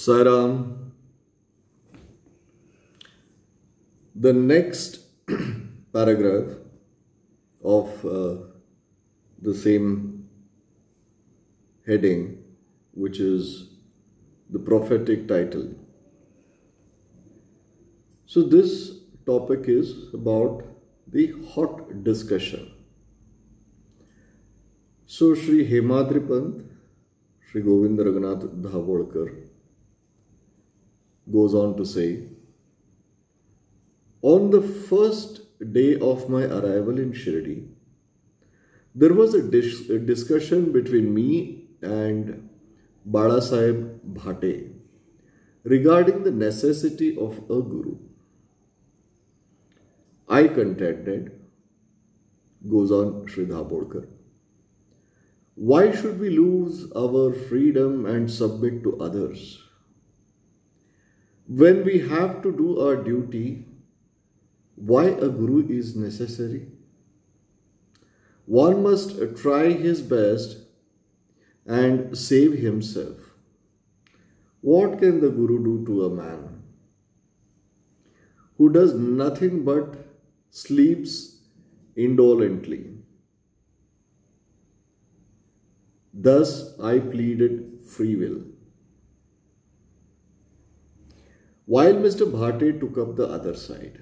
Sai Ram. The next paragraph of the same heading, which is the prophetic title. So this topic is about the hot discussion. So Shri Madripath, Shri Govind Raghunath Dhabolkar goes on to say, on the first day of my arrival in Shri, there was a discussion between me and Balasaheb Bhate regarding the necessity of a guru. I contended, goes on Shri Dhabolkar, why should we lose our freedom and submit to others? When we have to do our duty, why a guru is necessary? One must try his best and save himself. What can the guru do to a man who does nothing but sleeps indolently? Thus I pleaded free will. While Mr. Bhate took up the other side,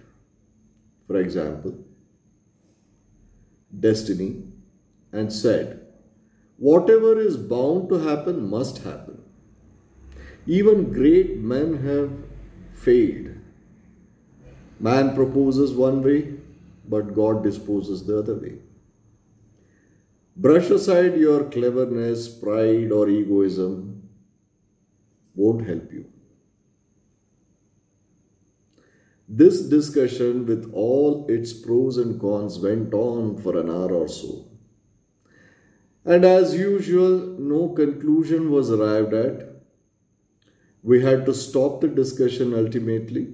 for example, destiny, and said, whatever is bound to happen must happen. Even great men have failed. Man proposes one way, but God disposes the other way. Brush aside your cleverness, pride, or egoism, won't help you. This discussion with all its pros and cons went on for an hour or so. And as usual, no conclusion was arrived at. We had to stop the discussion ultimately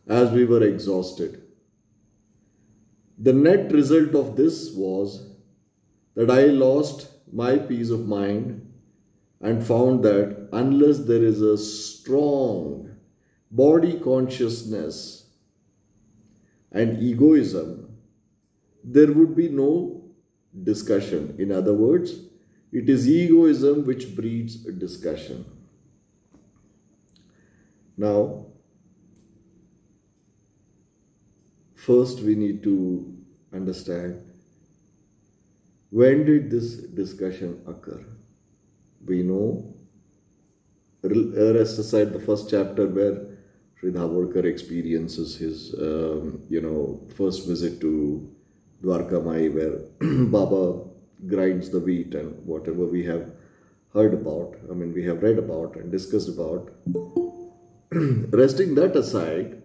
as we were exhausted. The net result of this was that I lost my peace of mind and found that unless there is a strong body consciousness and egoism, there would be no discussion. In other words, it is egoism which breeds a discussion. Now, first we need to understand, when did this discussion occur? We know, rest aside the first chapter where Shri Dhabolkar experiences his, first visit to Dwarka Mai, where Baba grinds the wheat and whatever we have heard about, we have read about and discussed about. Resting that aside,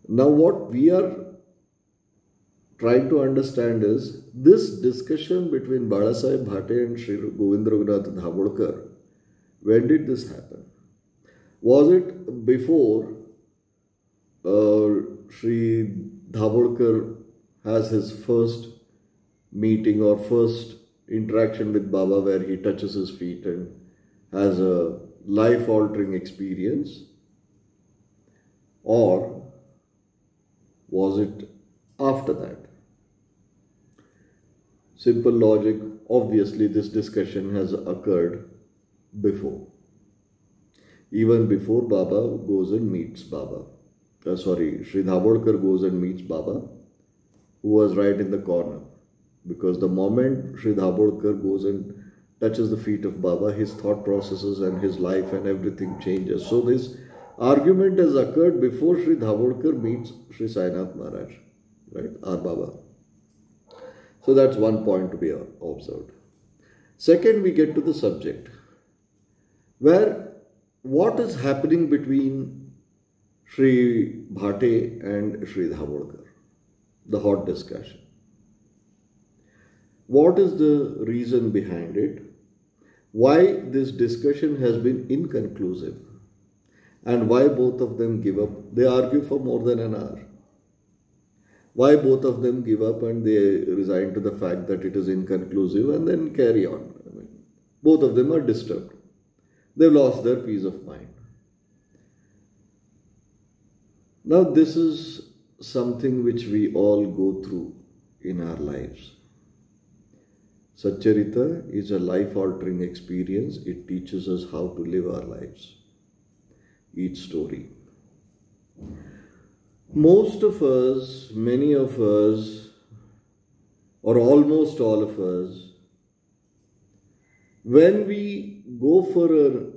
now what we are trying to understand is this discussion between Balasaheb Bhate and Shri Govind Raghunath Dhabolkar. When did this happen? Was it before Shri Dhabolkar has his first meeting or first interaction with Baba, where he touches his feet and has a life-altering experience? Or was it after that? Simple logic, obviously this discussion has occurred before. Even before Baba goes and meets Baba. Shri Dhabolkar goes and meets Baba, who was right in the corner. Because the moment Shri Dhabolkar goes and touches the feet of Baba, his thought processes and his life and everything changes. So this argument has occurred before Shri Dhabolkar meets Shri Sainath Maharaj, right, our Baba. So that's one point to be observed. Second, we get to the subject, where what is happening between Shri Bhate and Shri Dhabolkar, the hot discussion. What is the reason behind it? Why this discussion has been inconclusive? And why both of them give up? They argue for more than an hour. Why both of them give up and they resign to the fact that it is inconclusive and then carry on? Both of them are disturbed. They've lost their peace of mind. Now, this is something which we all go through in our lives. Satcharitra is a life-altering experience. It teaches us how to live our lives. Each story. Most of us, many of us, or almost all of us, when we go for a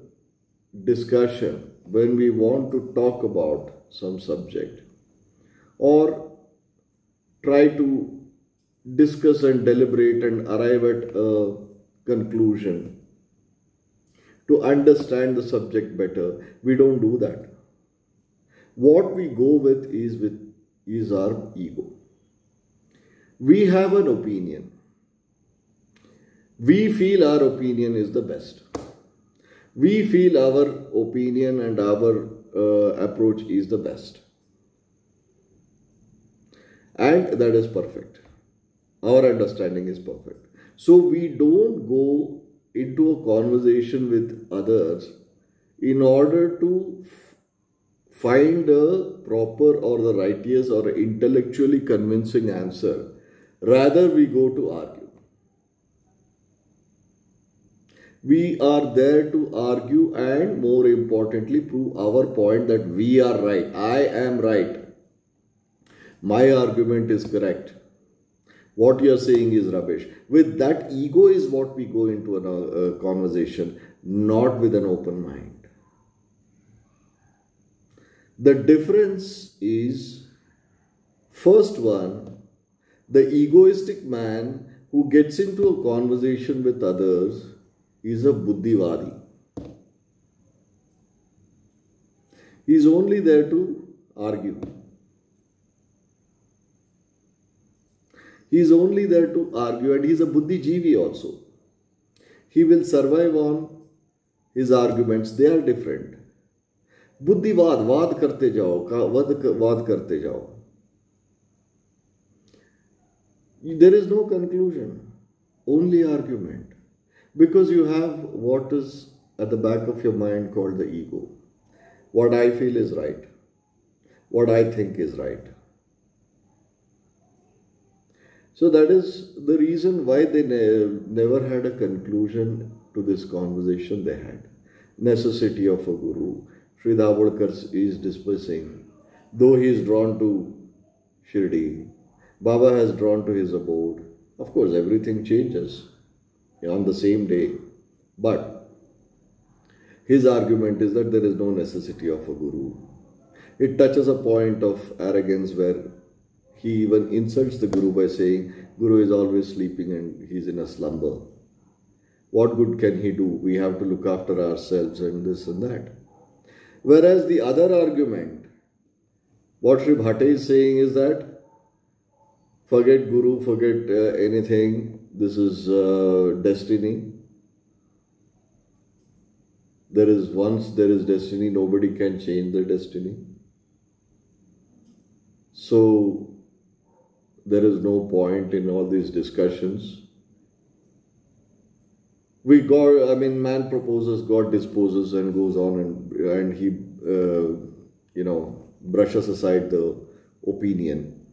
discussion, when we want to talk about some subject, or try to discuss and deliberate and arrive at a conclusion to understand the subject better, we don't do that. What we go with is our ego. We have an opinion. We feel our opinion is the best. We feel our opinion and our approach is the best. And that is perfect. Our understanding is perfect. So we don't go into a conversation with others in order to find a proper or the righteous or intellectually convincing answer. Rather, we go to argue. We are there to argue and, more importantly, prove our point that we are right. I am right. My argument is correct. What you are saying is rubbish. With that ego is what we go into a conversation, not with an open mind. The difference is, first one, the egoistic man who gets into a conversation with others is a buddhivadi. He is only there to argue. He is only there to argue, and he is a buddhijivi also. He will survive on his arguments. They are different. बुद्धिवाद वाद करते जाओ वाद करते जाओ. There is no conclusion, only argument, because you have what is at the back of your mind called the ego. What I feel is right, what I think is right. So that is the reason why they never had a conclusion to this conversation they had. Necessity of a guru. Sridharakar is dispersing. Though he is drawn to Shri, Baba has drawn to his abode. Of course, everything changes on the same day. But his argument is that there is no necessity of a guru. It touches a point of arrogance where he even insults the guru by saying, Guru is always sleeping and he's in a slumber. What good can he do? We have to look after ourselves and this and that. Whereas the other argument, what Sri Bhatte is saying is that forget Guru, forget anything, this is destiny. Once there is destiny, nobody can change the destiny. So there is no point in all these discussions. Man proposes, God disposes and goes on and he, brushes aside the opinion.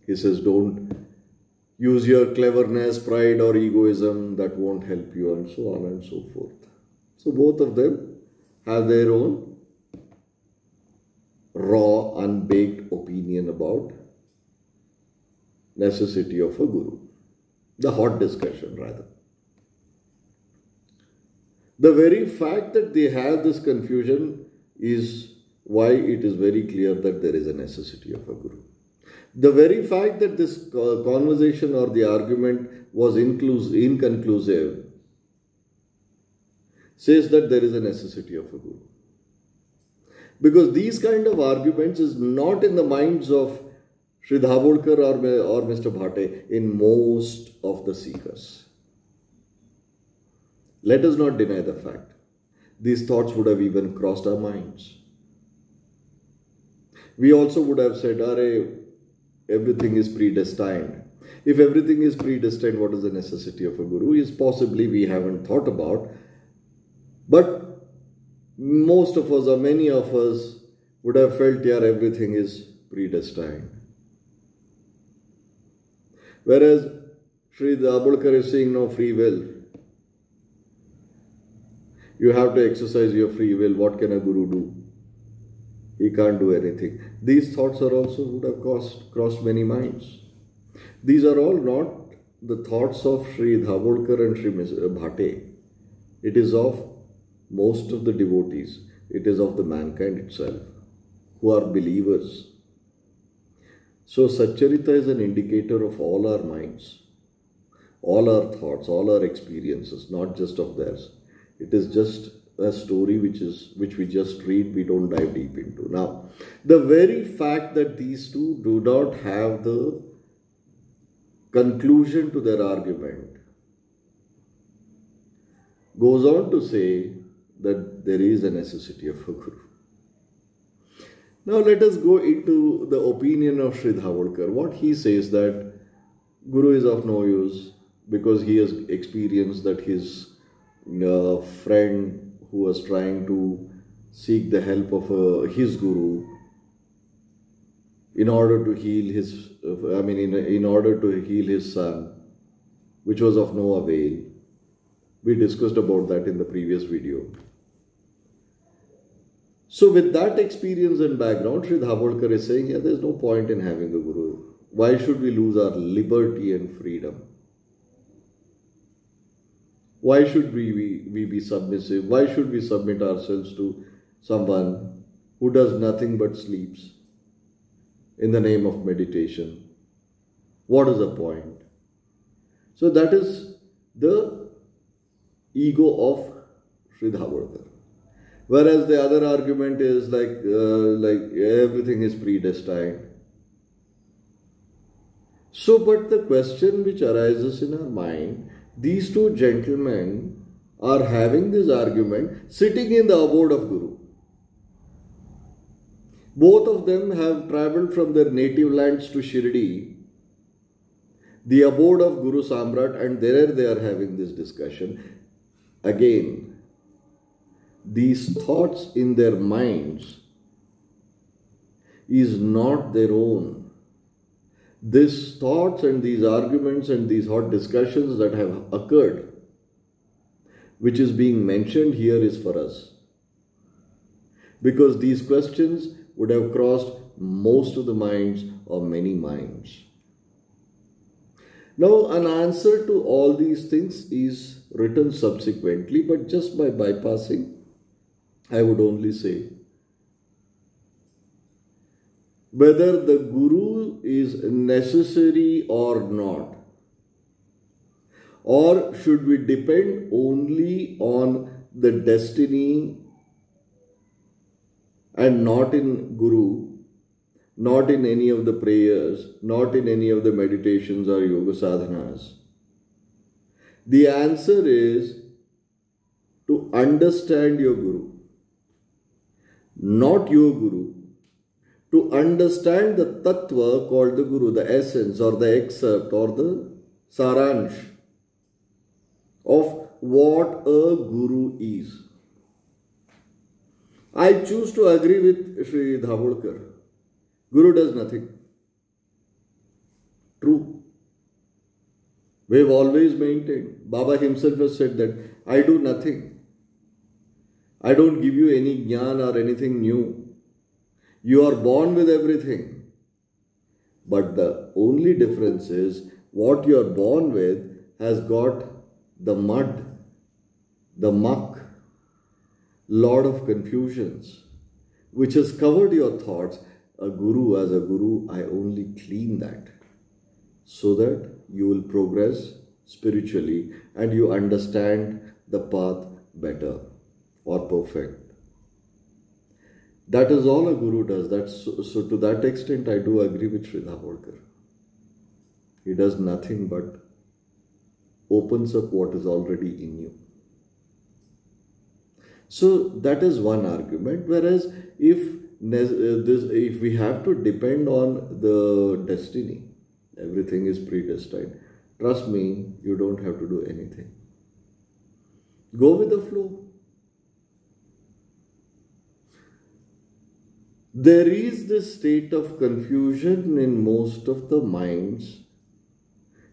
He says, don't use your cleverness, pride or egoism, that won't help you, and so on and so forth. So both of them have their own raw, unbaked opinion about necessity of a guru. The hot discussion rather. The very fact that they have this confusion is why it is very clear that there is a necessity of a guru. The very fact that this conversation or the argument was inconclusive says that there is a necessity of a guru. Because these kind of arguments is not in the minds of Sridharakar or Mr. Bhatte in most of the seekers. Let us not deny the fact. These thoughts would have even crossed our minds. We also would have said, everything is predestined. If everything is predestined, what is the necessity of a guru? Is possibly we haven't thought about. But most of us or many of us would have felt, yeah, everything is predestined. Whereas Sri Dabholkar is saying, no, free will. You have to exercise your free will. What can a guru do? He can't do anything. These thoughts are also would have crossed many minds. These are all not the thoughts of Sri Dabholkar and Sri Bhate. It is of most of the devotees. It is of the mankind itself, who are believers. So Satcharitra is an indicator of all our minds, all our thoughts, all our experiences, not just of theirs. It is just a story which we just read, we don't dive deep into. Now, the very fact that these two do not have the conclusion to their argument goes on to say that there is a necessity of a guru. Now let us go into the opinion of Sri Dabholkar. What he says, that guru is of no use because he has experienced that his friend who was trying to seek the help of his guru in order to heal his, in order to heal his son, which was of no avail. We discussed about that in the previous video. So with that experience and background, Sri Dabholkar is saying, yeah, there's no point in having a guru. Why should we lose our liberty and freedom? Why should we be submissive? Why should we submit ourselves to someone who does nothing but sleeps in the name of meditation? What is the point? So that is the ego of Sri Dabholkar. Whereas the other argument is like everything is predestined. So, but the question which arises in our mind, these two gentlemen are having this argument sitting in the abode of Guru. Both of them have travelled from their native lands to Shirdi, the abode of Guru Samrat, and there they are having this discussion. Again, these thoughts in their minds is not their own. These thoughts and these arguments and these hot discussions that have occurred, which is being mentioned here, is for us. Because these questions would have crossed most of the minds or many minds. Now, an answer to all these things is written subsequently, but just by bypassing, I would only say, whether the guru is necessary or not, or should we depend only on the destiny and not in guru, not in any of the prayers, not in any of the meditations or yoga sadhanas? The answer is to understand your guru, not your guru. To understand the tattva called the guru, the essence or the excerpt or the saransh of what a guru is. I choose to agree with Sri Dabholkar. Guru does nothing. True. We have always maintained. Baba himself has said that I do nothing. I don't give you any jnana or anything new. You are born with everything. But the only difference is what you are born with has got the mud, the muck, lot of confusions, which has covered your thoughts. A guru, as a guru, I only clean that so that you will progress spiritually and you understand the path better or perfect. That is all a guru does. So to that extent, I do agree with Sri Dabholkar. He does nothing but opens up what is already in you. So that is one argument. Whereas if we have to depend on the destiny, everything is predestined, trust me, you don't have to do anything. Go with the flow. There is this state of confusion in most of the minds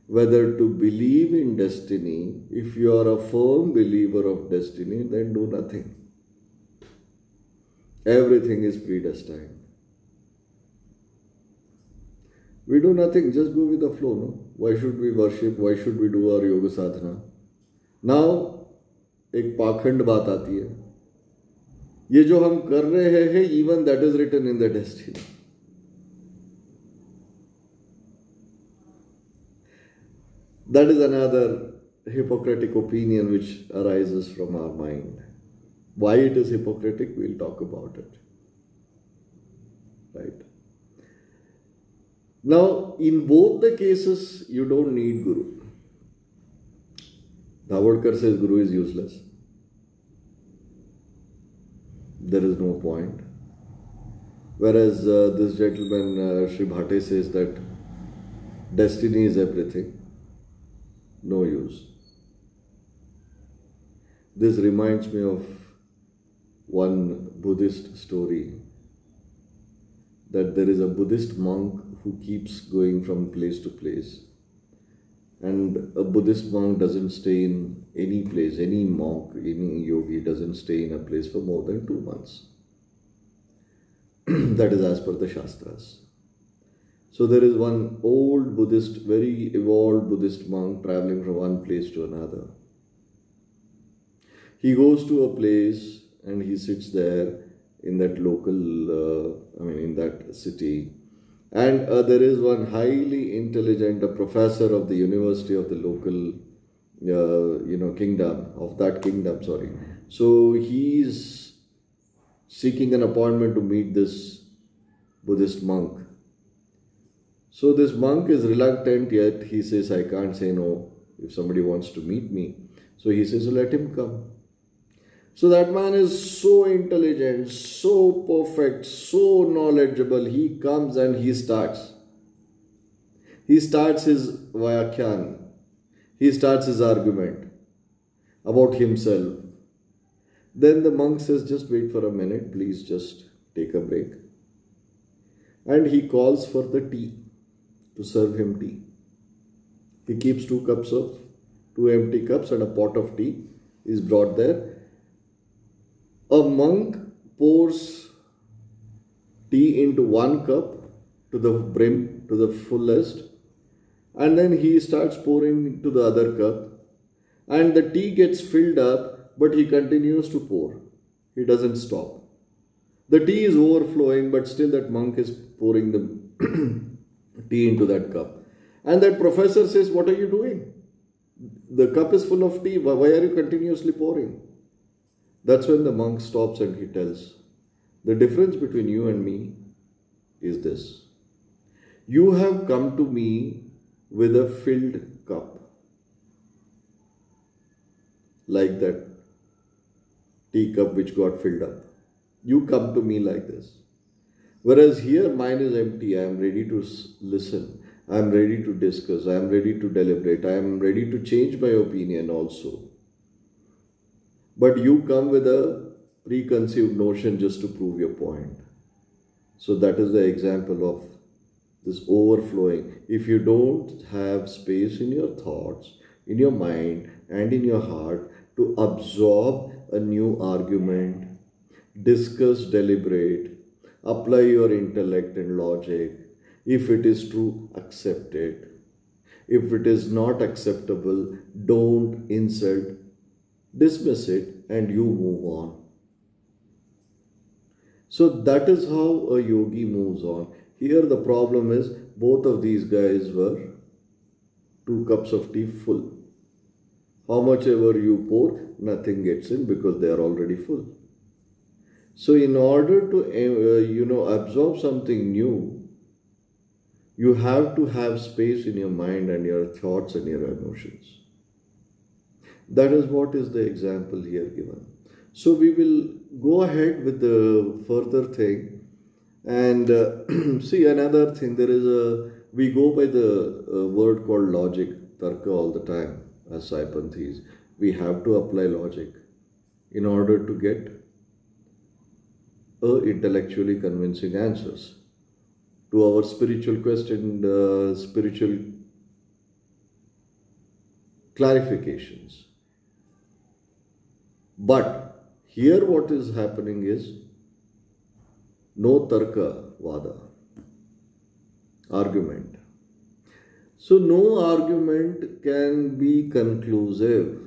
whether to believe in destiny. If you are a firm believer of destiny, then do nothing. Everything is predestined. We do nothing, just go with the flow. No? Why should we worship? Why should we do our yoga sadhana? Now, एक पाखंड बात आती है. ये जो हम कर रहे हैं, even that is written in the destiny. That is another Hippocratic opinion which arises from our mind. Why it is Hippocratic, we'll talk about it. Right? Now, in both the cases, you don't need Guru. Dhawadkar says Guru is useless. There is no point. Whereas this gentleman, Shri Bhate, says that destiny is everything. No use. This reminds me of one Buddhist story, that there is a Buddhist monk who keeps going from place to place. And a Buddhist monk doesn't stay in any place. Any monk, any yogi doesn't stay in a place for more than 2 months. That is as per the Shastras. So there is one old Buddhist, very evolved Buddhist monk traveling from one place to another. He goes to a place and he sits there in that local, in that city. And there is one highly intelligent, a professor of the university of the local, kingdom, of that kingdom, sorry. So he's seeking an appointment to meet this Buddhist monk. So this monk is reluctant, yet he says, I can't say no if somebody wants to meet me. So he says, let him come. So that man is so intelligent, so perfect, so knowledgeable. He comes and he starts. He starts his Vyakhyan. He starts his argument about himself. Then the monk says, just wait for a minute, please just take a break. And he calls for the tea, to serve him tea. He keeps 2 empty cups and a pot of tea is brought there. A monk pours tea into 1 cup to the brim, to the fullest, and then he starts pouring into the other cup, and the tea gets filled up, but he continues to pour. He doesn't stop. The tea is overflowing, but still that monk is pouring the tea into that cup. And that professor says, what are you doing? The cup is full of tea. Why are you continuously pouring? That's when the monk stops and he tells, the difference between you and me is this. You have come to me with a filled cup, like that teacup which got filled up. You come to me like this. Whereas here mine is empty. I am ready to listen. I am ready to discuss. I am ready to deliberate. I am ready to change my opinion also. But you come with a preconceived notion just to prove your point. So that is the example of this overflowing. If you don't have space in your thoughts, in your mind and in your heart to absorb a new argument, discuss, deliberate, apply your intellect and logic. If it is true, accept it. If it is not acceptable, don't insult, dismiss it, and you move on. So that is how a yogi moves on. Here the problem is, both of these guys were 2 cups of tea full. How much ever you pour, nothing gets in because they are already full. So in order to absorb something new, you have to have space in your mind and your thoughts and your emotions. That is what is the example here given. So we will go ahead with the further thing and see another thing. We go by the word called logic, tarka, all the time as Saipanth is. We have to apply logic in order to get intellectually convincing answers to our spiritual question, spiritual clarifications. But here what is happening is no tarka vada, argument. So no argument can be conclusive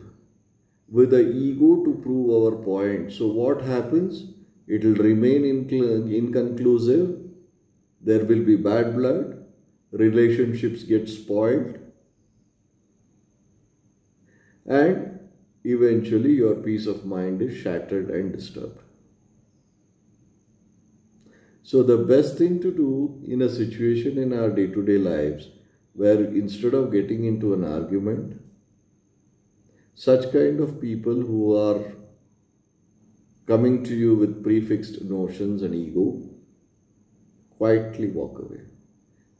with the ego to prove our point. So what happens? It will remain inconclusive. There will be bad blood. Relationships get spoiled. And eventually your peace of mind is shattered and disturbed. So the best thing to do in a situation in our day-to-day lives where instead of getting into an argument, such kind of people who are coming to you with prefixed notions and ego, quietly walk away.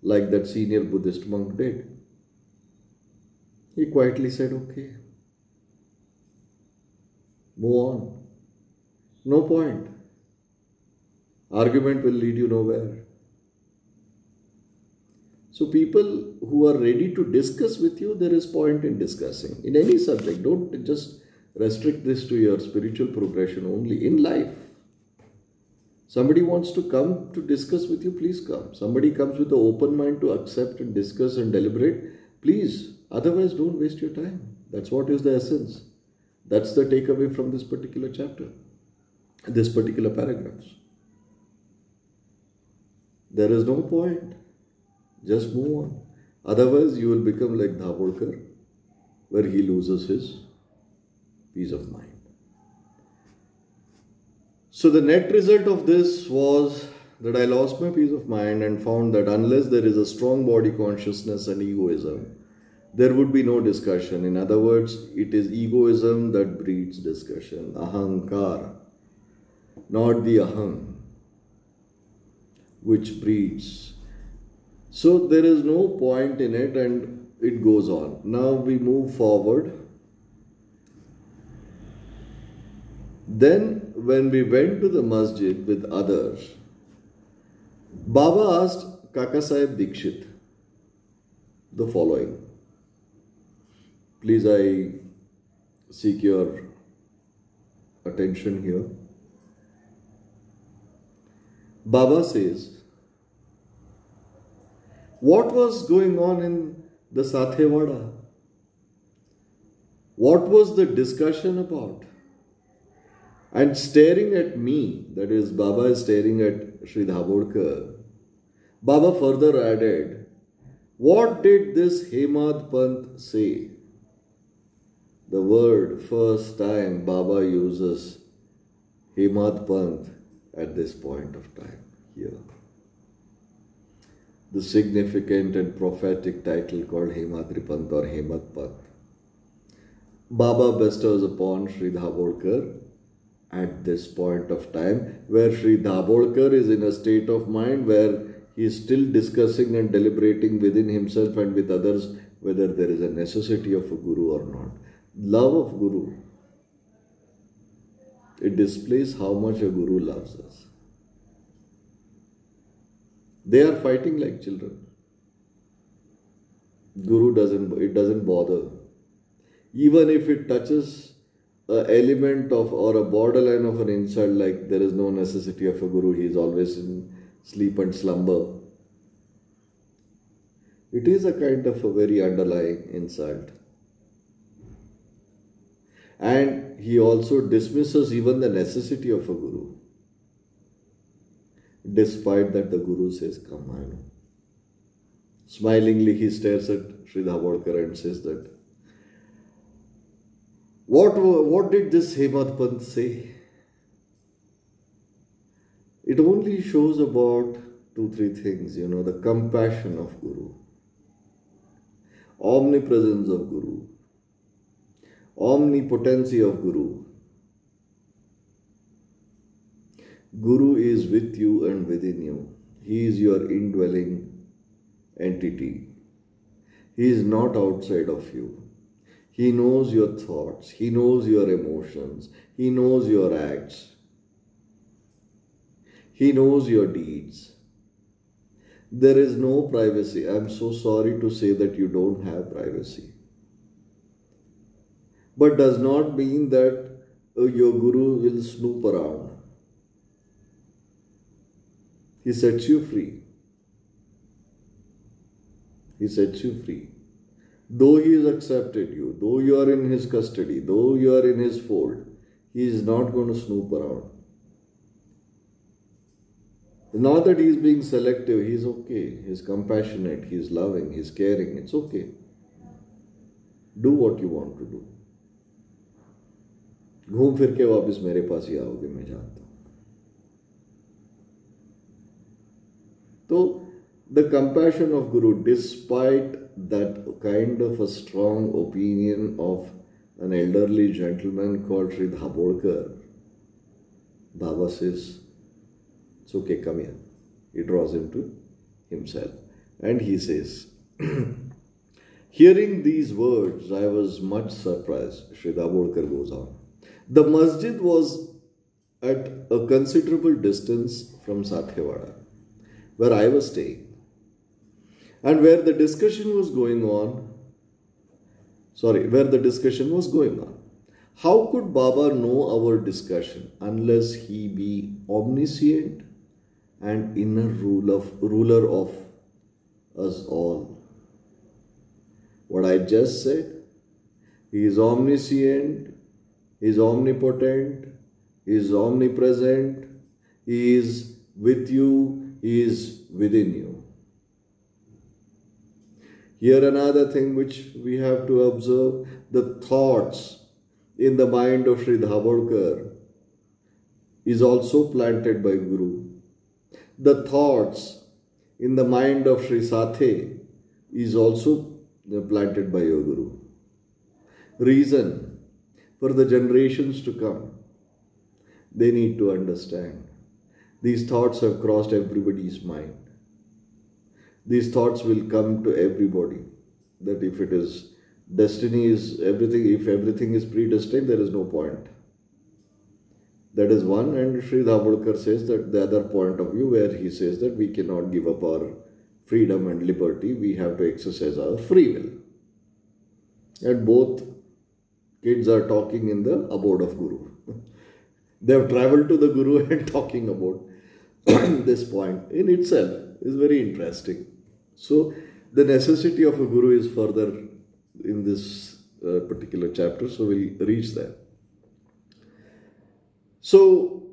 Like that senior Buddhist monk did. He quietly said, okay, move on. No point. Argument will lead you nowhere. So people who are ready to discuss with you, there is point in discussing. In any subject, don't just restrict this to your spiritual progression only. In life, somebody wants to come to discuss with you, please come. Somebody comes with an open mind to accept and discuss and deliberate, please. Otherwise, don't waste your time. That's what is the essence. That's the takeaway from this particular chapter, this particular paragraphs. There is no point. Just move on. Otherwise, you will become like Dhabolkar, where he loses his peace of mind. So the net result of this was that I lost my peace of mind and found that unless there is a strong body consciousness and egoism, there would be no discussion. In other words, it is egoism that breeds discussion. Ahankar, not the aham, which breeds. So there is no point in it and it goes on. Now we move forward. Then when we went to the masjid with others, Baba asked Kaka Sahib Dikshit the following. Please, I seek your attention here. Baba says, what was going on in the Sathewada? What was the discussion about? And staring at me, that is, Baba is staring at Sri Dhabolkar, Baba further added, what did this Hemad Panth say? The word first time Baba uses Hemad Panth at this point of time here. The significant and prophetic title called Madripath or Hemad Panth. Baba bestows upon Sri Dhabolkar at this point of time where Sri Dhabolkar is in a state of mind where he is still discussing and deliberating within himself and with others whether there is a necessity of a guru or not. Love of guru, it displays how much a guru loves us. They are fighting like children. Guru doesn't bother. Even if it touches an element of or a borderline of an insult, like there is no necessity of a guru, he is always in sleep and slumber. It is a kind of a very underlying insult. And he also dismisses even the necessity of a guru. Despite that, the guru says, come, I know. Smilingly, he stares at Sri Dhabolkar and says that, what did this Hemad Panth say? It only shows about 2-3 things, the compassion of Guru, omnipresence of Guru, omnipotency of Guru. Guru is with you and within you. He is your indwelling entity. He is not outside of you. He knows your thoughts. He knows your emotions. He knows your acts. He knows your deeds. There is no privacy. I am so sorry to say that you don't have privacy. But does not mean that your Guru will snoop around. He sets you free. He sets you free. Though he has accepted you, though you are in his custody, though you are in his fold, he is not going to snoop around. Not that he is being selective, he is okay. He is compassionate, he is loving, he is caring. It's okay. Do what you want to do. घूम फिर के वापस मेरे पास ही आओगे, मैं जानता हूं. So, the compassion of Guru, despite that kind of a strong opinion of an elderly gentleman called Sri Dhabolkar, Baba says, it's okay, come here. He draws him to himself. And he says, hearing these words, I was much surprised. Sri Dhabolkar goes on. The masjid was at a considerable distance from Sathewada, where I was staying, and where the discussion was going on. How could Baba know our discussion unless he be omniscient and inner ruler of us all? What I just said, he is omniscient, he is omnipotent, he is omnipresent, he is with you, he is within you. Here another thing which we have to observe, the thoughts in the mind of Sri Dhabolkar is also planted by Guru. The thoughts in the mind of Sri Sathe is also planted by your Guru. Reason for the generations to come, they need to understand. These thoughts have crossed everybody's mind. These thoughts will come to everybody. That if it is destiny is everything, if everything is predestined, there is no point. That is one. And Sri Dhabolkar says that the other point of view where he says that we cannot give up our freedom and liberty, we have to exercise our free will. And both kids are talking in the abode of Guru. They have traveled to the Guru and talking about this point in itself is very interesting. So the necessity of a Guru is further in this particular chapter, so we'll reach there. So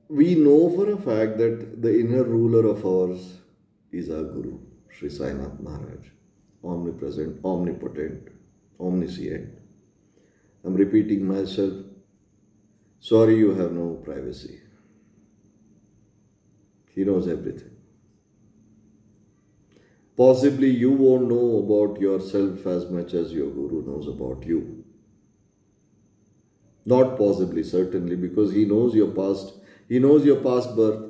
we know for a fact that the inner ruler of ours is our Guru, Sri Sainath Maharaj, omnipresent, omnipotent, omniscient. I'm repeating myself. Sorry, you have no privacy. He knows everything. Possibly you won't know about yourself as much as your Guru knows about you. Not possibly, certainly, because he knows your past. He knows your past birth.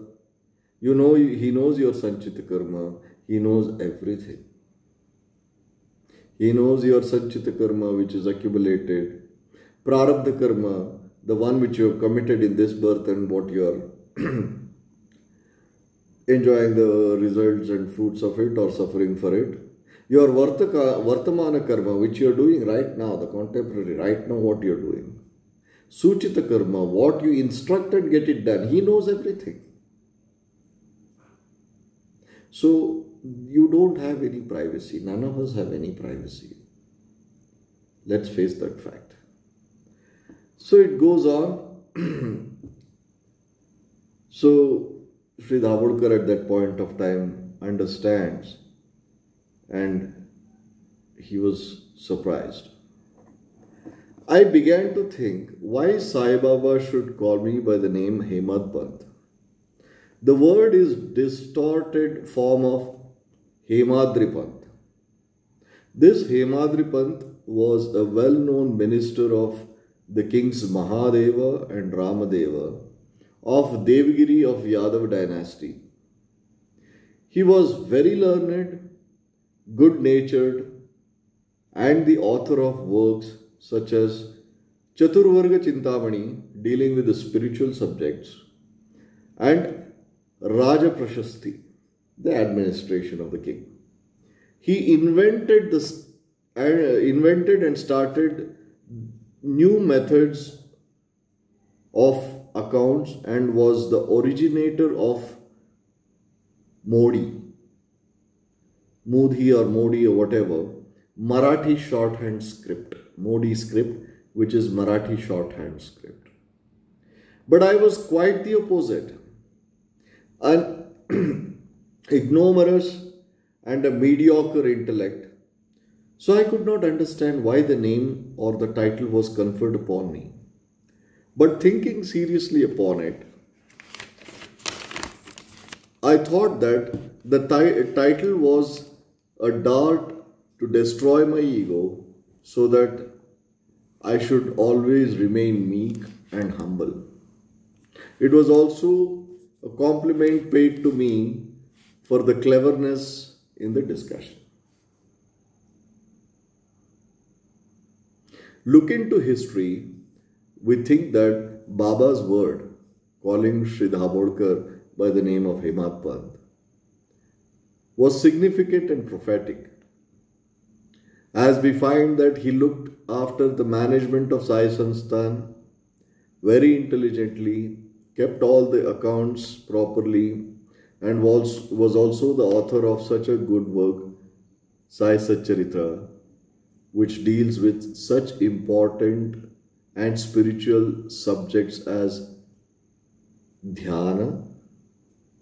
He knows your Sanchita Karma. He knows everything. He knows your Sanchita Karma which is accumulated. Prarabdha Karma, the one which you have committed in this birth and what you are enjoying the results and fruits of it or suffering for it. Your Vartamana Karma, which you are doing right now, the contemporary, right now what you are doing. Suchita Karma, what you instruct and get it done. He knows everything. So, you don't have any privacy. None of us have any privacy. Let's face that fact. So, it goes on. So, Sri Dhabolkar at that point of time understands, and he was surprised. I began to think why Sai Baba should call me by the name Madripath. The word is distorted form of Madripath. This Madripath was a well-known minister of the kings Mahadeva and Ramadeva of Devagiri of Yadav dynasty. He was very learned, good-natured, and the author of works such as Chaturvarga Chintamani, dealing with the spiritual subjects, and Raja Prashasti, the administration of the king. He invented and started new methods of accounts and was the originator of Modi, Mudhi or Modi or whatever, Marathi shorthand script, Modi script, which is Marathi shorthand script. But I was quite the opposite. An ignominious and a mediocre intellect. So I could not understand why the name or the title was conferred upon me. But thinking seriously upon it, I thought that the title was a dart to destroy my ego so that I should always remain meek and humble. It was also a compliment paid to me for the cleverness in the discussion. Look into history, we think that Baba's word, calling Sridharakar by the name of Madripath, was significant and prophetic, as we find that he looked after the management of Sai Sansthan very intelligently, kept all the accounts properly, and was also the author of such a good work, Sai Satcharitra, which deals with such important and spiritual subjects as dhyana,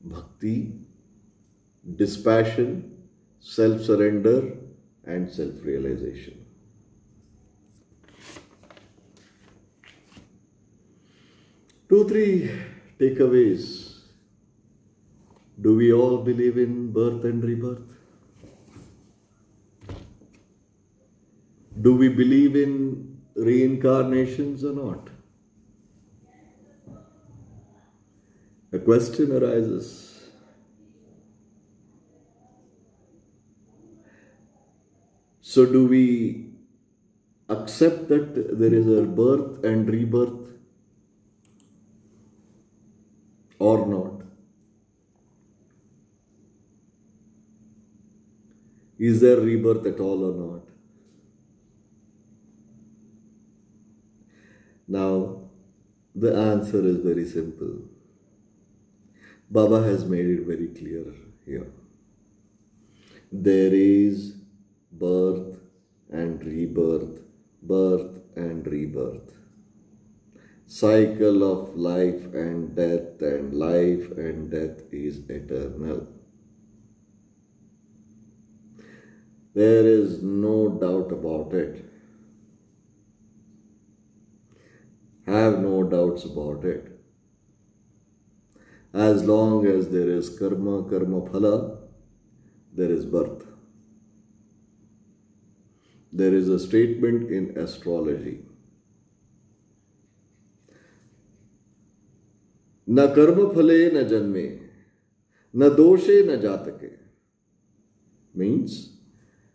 bhakti, dispassion, self-surrender, and self-realization. Two, three takeaways. Do we all believe in birth and rebirth? Do we believe in reincarnations or not? A question arises. So do we accept that there is a birth and rebirth or not? Is there rebirth at all or not? Now, the answer is very simple. Baba has made it very clear here. There is birth and rebirth, birth and rebirth. Cycle of life and death is eternal. There is no doubt about it. Have no doubts about it. As long as there is karma phala, there is birth. There is a statement in astrology. Na karma phale na janme, na doshe na jatake. Means,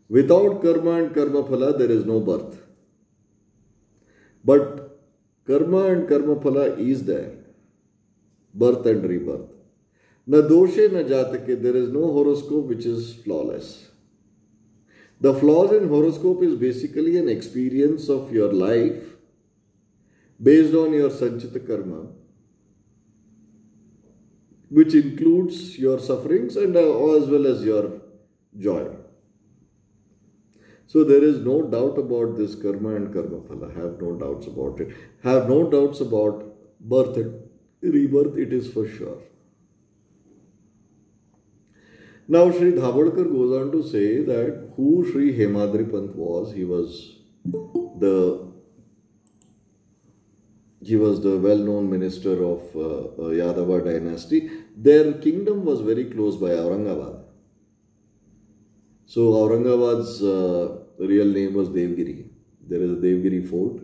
without karma and karma phala, there is no birth. But karma and karma phala is there. Birth and rebirth. Na doshe na jatake, there is no horoscope which is flawless. The flaws in horoscope is basically an experience of your life based on your sanchita karma, which includes your sufferings and as well as your joy. So there is no doubt about this karma and karma phala. Have no doubts about it. Have no doubts about birth and rebirth, it is for sure. Now Sri Dhabolkar goes on to say that who Sri Madripath was. He was the well-known minister of Yadava dynasty. Their kingdom was very close by Aurangabad. So Aurangabad's real name was Devgiri. There is a Devgiri fort.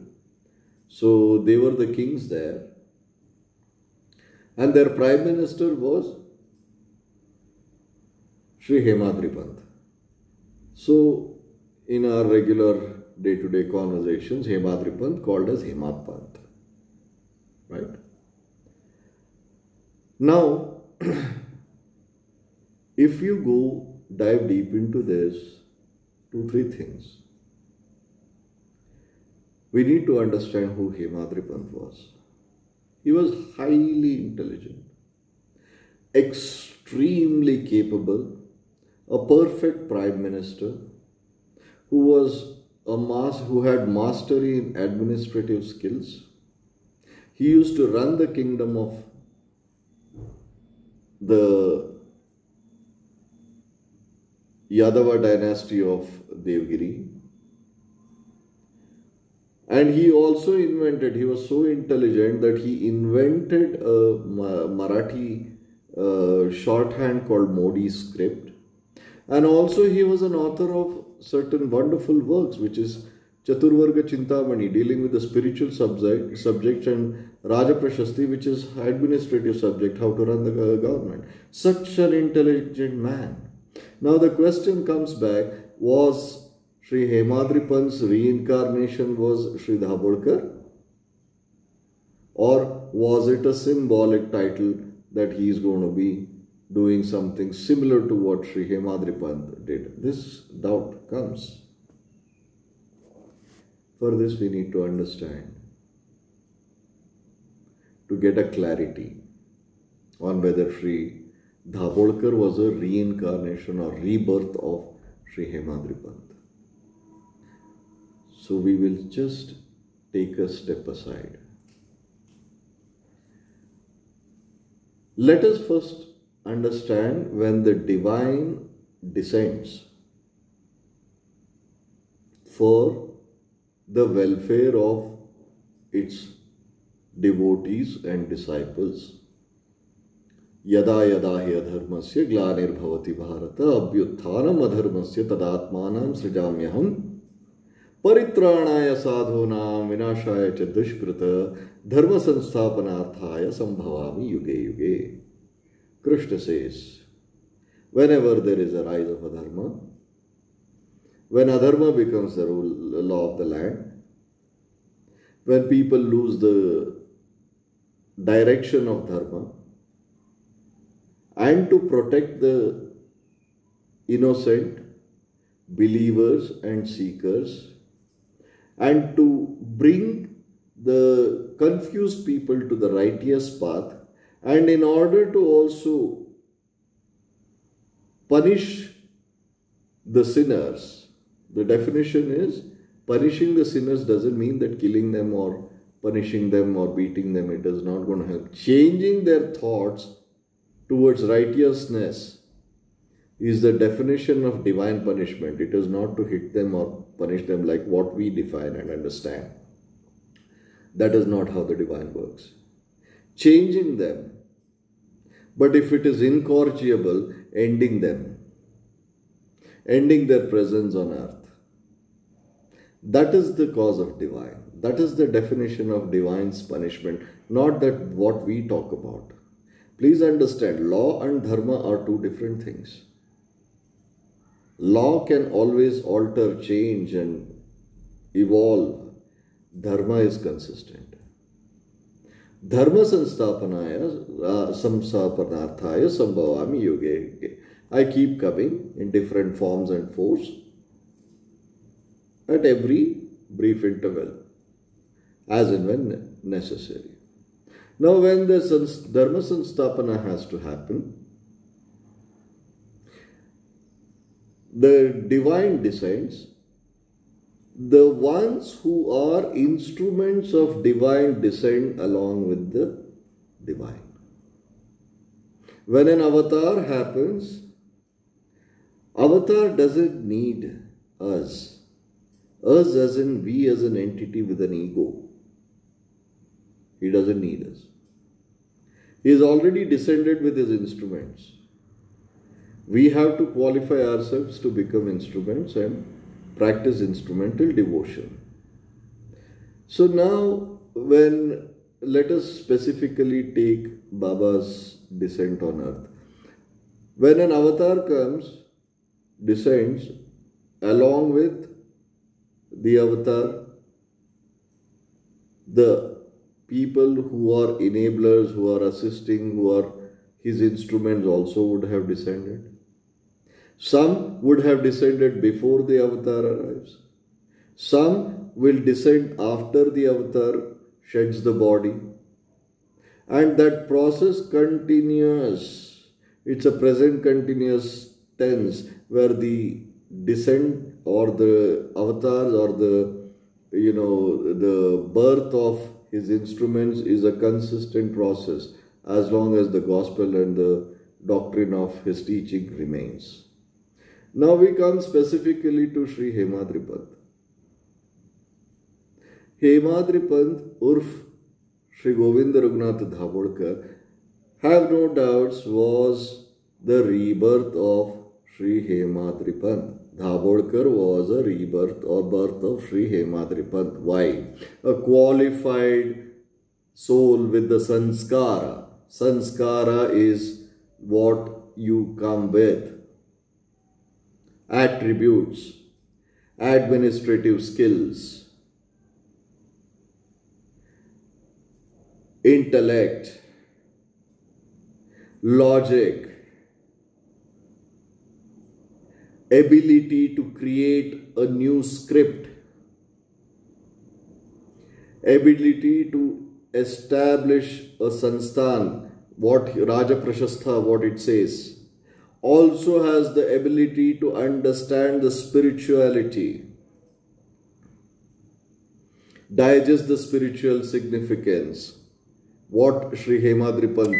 So they were the kings there. And their prime minister was Sri Madripath. So in our regular day-to-day conversations, Madripath called as Madripath. Right? Now, if you go dive deep into this, 2-3 things. We need to understand who Madripath was. He was highly intelligent, extremely capable, a perfect prime minister who was who had mastery in administrative skills. He used to run the kingdom of the Yadava dynasty of Devgiri. And he also invented, he was so intelligent that he invented a Marathi shorthand called Modi script. And also he was an author of certain wonderful works, which is Chaturvarga Chintamani, dealing with the spiritual subjects, and Raja Prashasti, which is administrative subject, how to run the government. Such an intelligent man. Now the question comes back, was Shri Madripath's reincarnation was Shri Dhabolkar? Or was it a symbolic title that he is going to be doing something similar to what Shri Madripath did? This doubt comes. For this we need to understand, to get a clarity on whether Shri Dhabolkar was a reincarnation or rebirth of Shri Madripath. So we will just take a step aside. Let us first understand when the divine descends for the welfare of its devotees and disciples. Yada yada hi adharmasya glanirбhavati bharata abhyutthanam adharmasya tadatmanam srijamyaham परित्राणाय साधूनां विनाशाय च दुष्कृत धर्म संस्थापनार्थाय संभवामि युगे युगे. Krishna says, whenever there is a rise of adharma, when adharma becomes the law of the land, when people lose the direction of dharma, and to protect the innocent believers and seekers, and to bring the confused people to the righteous path, and in order to also punish the sinners. The definition is, punishing the sinners doesn't mean that killing them or punishing them or beating them. It is not going to help. Changing their thoughts towards righteousness is the definition of divine punishment. It is not to hit them or punish them like what we define and understand. That is not how the divine works. Changing them, but if it is incorrigible, ending them, ending their presence on earth. That is the cause of divine. That is the definition of divine's punishment, not that what we talk about. Please understand, law and dharma are two different things. Law can always alter, change and evolve. Dharma is consistent. Dharma samsthapanarthaya sambhavami yuge. I keep coming in different forms and forms at every brief interval, as and when necessary. Now when the dharma samsthapana has to happen, the divine descends. The ones who are instruments of divine descend along with the divine. When an avatar happens, avatar doesn't need us. Us as in we as an entity with an ego. He doesn't need us. He is already descended with his instruments. We have to qualify ourselves to become instruments and practice instrumental devotion. So now, let us specifically take Baba's descent on earth. When an avatar descends, along with the avatar, the people who are enablers, who are assisting, who are his instruments also would have descended. Some would have descended before the avatar arrives. Some will descend after the avatar sheds the body. And that process continues. It's a present continuous tense where the descent or the avatars or the birth of his instruments is a consistent process as long as the gospel and the doctrine of his teaching remains. Now we come specifically to Shri Madripath. Madripath urf Shri Govinda Raghunath Dhabolkar, have no doubts, was the rebirth of Shri Madripath. Dhabolkar was a rebirth or birth of Shri Madripath. Why? A qualified soul with the sanskara. Sanskara is what you come with. Attributes, administrative skills, intellect, logic, ability to create a new script, ability to establish a sansthan, what Raja Prashastha, what it says, also has the ability to understand the spirituality, digest the spiritual significance, what Shri Madripath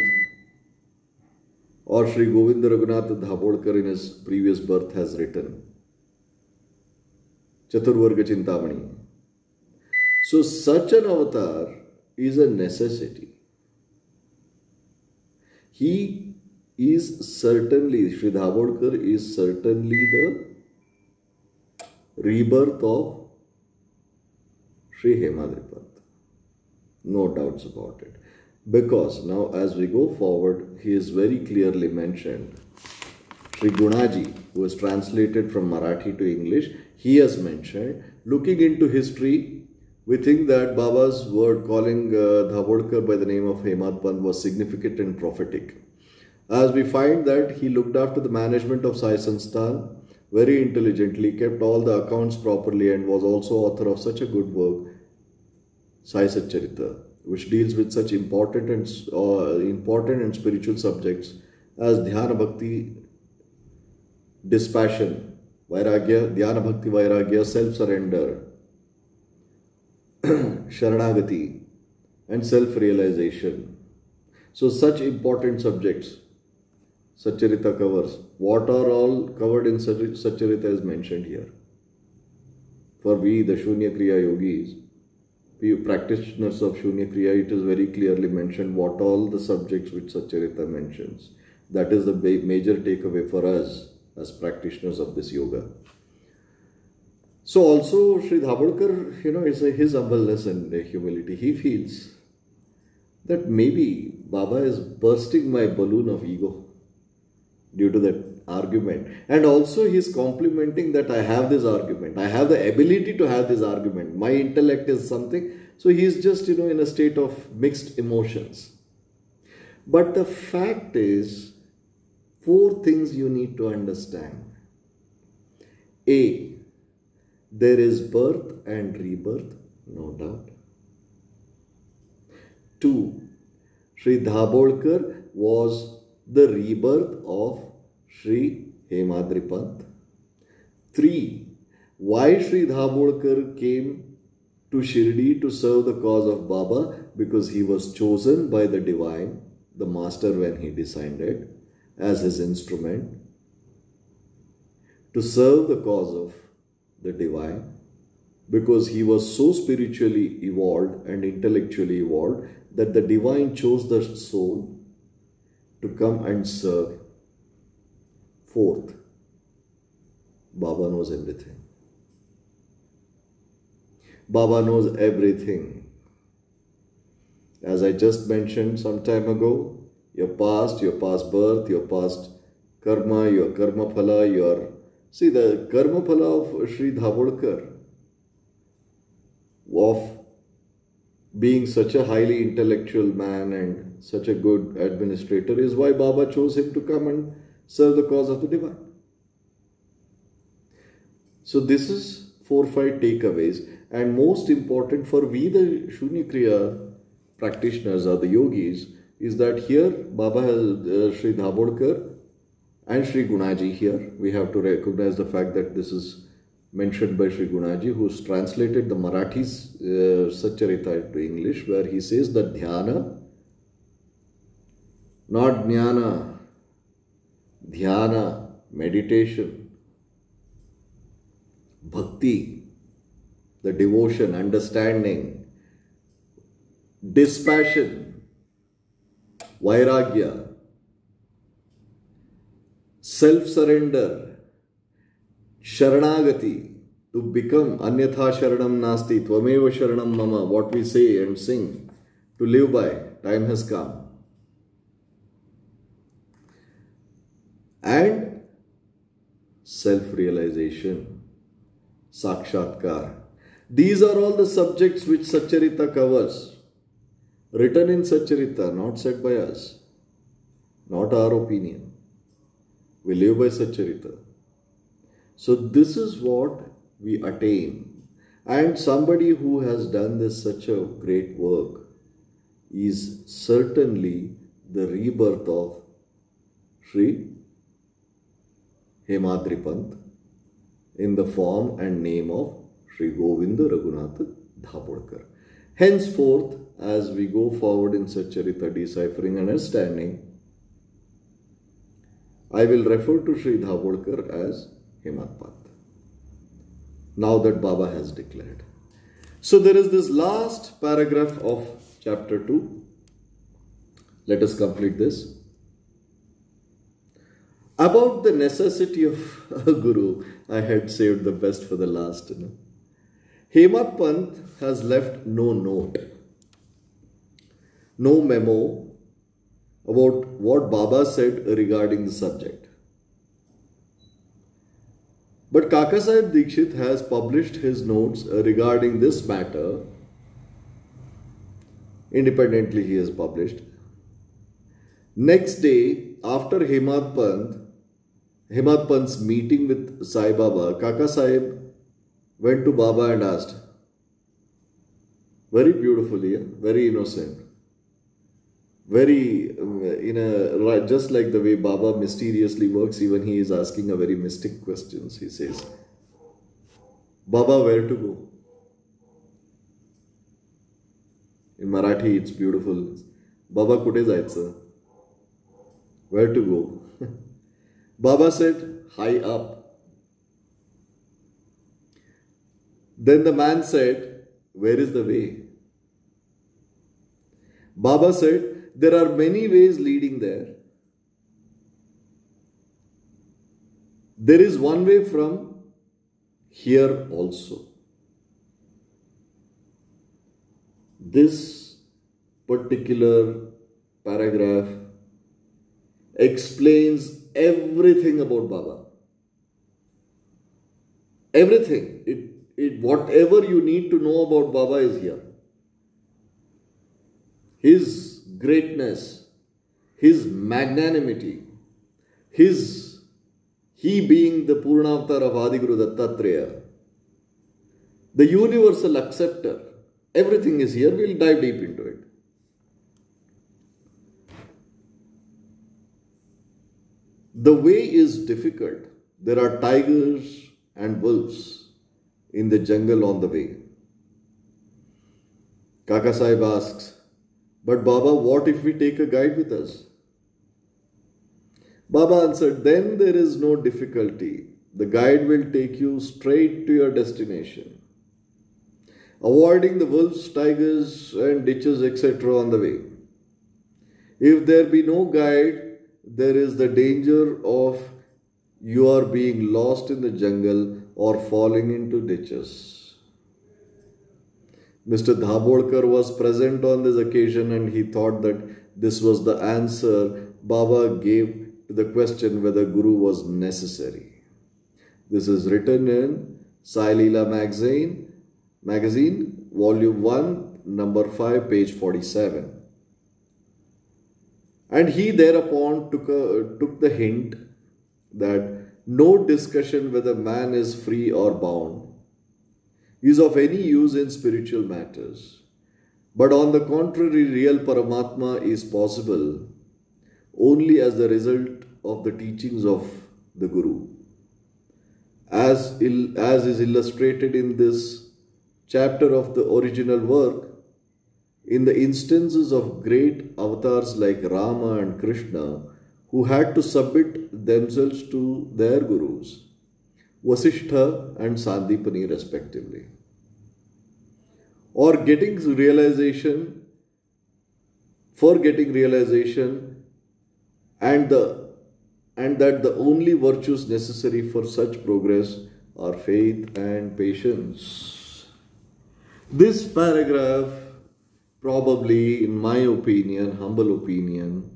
or Shri Govinda Raghunath Dhabolkar in his previous birth has written. Chaturvarga Chintamani. So such an avatar is a necessity. He is certainly, Shri Dhabolkar is certainly the rebirth of Shri Madripath. No doubts about it. Because now as we go forward, he is very clearly mentioned. Shri Gunaji, who is translated from Marathi to English, he has mentioned, looking into history, we think that Baba's word calling Dhabolkar by the name of Madripath was significant and prophetic. As we find that he looked after the management of Sai Sansthan very intelligently, kept all the accounts properly, and was also author of such a good work, Sai Satcharitra, which deals with such important and spiritual subjects as Dhyana Bhakti, dispassion, Vairagya, Dhyana Bhakti Vairagya, self-surrender, Sharanagati, and self-realization. So such important subjects Satcharitra covers. What are all covered in Satcharitra is mentioned here. For we, the Shunya Kriya yogis, practitioners of Shunya Kriya, it is very clearly mentioned what all the subjects which Satcharitra mentions. That is the major takeaway for us as practitioners of this yoga. So also Shri Dhabolkar, it's his humbleness and humility. He feels that maybe Baba is bursting my balloon of ego due to that argument. And also he is complimenting that I have this argument. I have the ability to have this argument. My intellect is something. So he is just, in a state of mixed emotions. But the fact is, 4 things you need to understand. A, there is birth and rebirth, no doubt. 2, Shri Dhabolkar was the rebirth of Shri Madripath. 3, why Shri Dhabolkar came to Shirdi to serve the cause of Baba? Because he was chosen by the divine, the master when he descended, as his instrument to serve the cause of the divine, because he was so spiritually evolved and intellectually evolved that the divine chose the soul to come and serve. 4th, Baba knows everything. Baba knows everything. As I just mentioned some time ago, your past birth, your past karma, your karma phala, see the karma phala of Shri Dhabolkar, of being such a highly intellectual man and such a good administrator, is why Baba chose him to come and serve the cause of the divine. So this is 4-5 takeaways, and most important for we the Shunya Kriya practitioners or the yogis is that here Baba has Sri Dhabolkar and Sri Gunaji here. We have to recognize the fact that this is mentioned by Sri Gunaji, who's translated the Marathi Satcharitra into English, where he says that dhyana, not jnana, dhyana, meditation, bhakti, the devotion, understanding, dispassion, vairagya, self-surrender, sharanagati, to become anyatha sharanam nasti, tvameva sharanam mama, what we say and sing, to live by, time has come. And self-realization, sakshatkar. These are all the subjects which Satcharitra covers. Written in Satcharitra, not said by us. Not our opinion. We live by Satcharitra. So this is what we attain. And somebody who has done this such a great work is certainly the rebirth of Shri Madripath in the form and name of Sri Govinda Raghunath Dhabolkar. Henceforth, as we go forward in Satcharitra deciphering and understanding, I will refer to Sri Dhabolkar as Madripath, now that Baba has declared. So there is this last paragraph of chapter 2. Let us complete this. About the necessity of a guru, I had saved the best for the last. Madripath has left no note, no memo about what Baba said regarding the subject. But Kaka Sahib Dikshit has published his notes regarding this matter. Independently he has published. Next day, after Madripath's meeting with Sai Baba, Kaka Sahib went to Baba and asked, very beautifully, very innocent, very, just like the way Baba mysteriously works, even he is asking a very mystic questions. He says, Baba, where to go? In Marathi, it's beautiful. Baba, kude jaitsa? Where to go? Baba said, high up. Then the man said, where is the way? Baba said, there are many ways leading there. There is one way from here also. This particular paragraph explains everything about Baba. Everything. Whatever you need to know about Baba is here. His greatness, his magnanimity, he being the Purnavatar of Adiguru Dattatreya, the universal acceptor, everything is here. We'll dive deep into it. The way is difficult. There are tigers and wolves in the jungle on the way. Kaka Sahib asks, but Baba, what if we take a guide with us? Baba answered, then there is no difficulty. The guide will take you straight to your destination, avoiding the wolves, tigers and ditches, etc. on the way. If there be no guide, there is the danger of you are being lost in the jungle or falling into ditches. Mr. Dhabolkar was present on this occasion and he thought that this was the answer Baba gave to the question whether Guru was necessary. This is written in Sai Leela magazine, volume 1, number 5, page 47. And he thereupon took the hint that no discussion whether man is free or bound is of any use in spiritual matters. But on the contrary, real Paramatma is possible only as the result of the teachings of the Guru. As is illustrated in this chapter of the original work, in the instances of great avatars like Rama and Krishna, who had to submit themselves to their gurus, Vasishtha and Sandipani respectively, or getting realization and that the only virtues necessary for such progress are faith and patience. This paragraph, probably, in my opinion, humble opinion,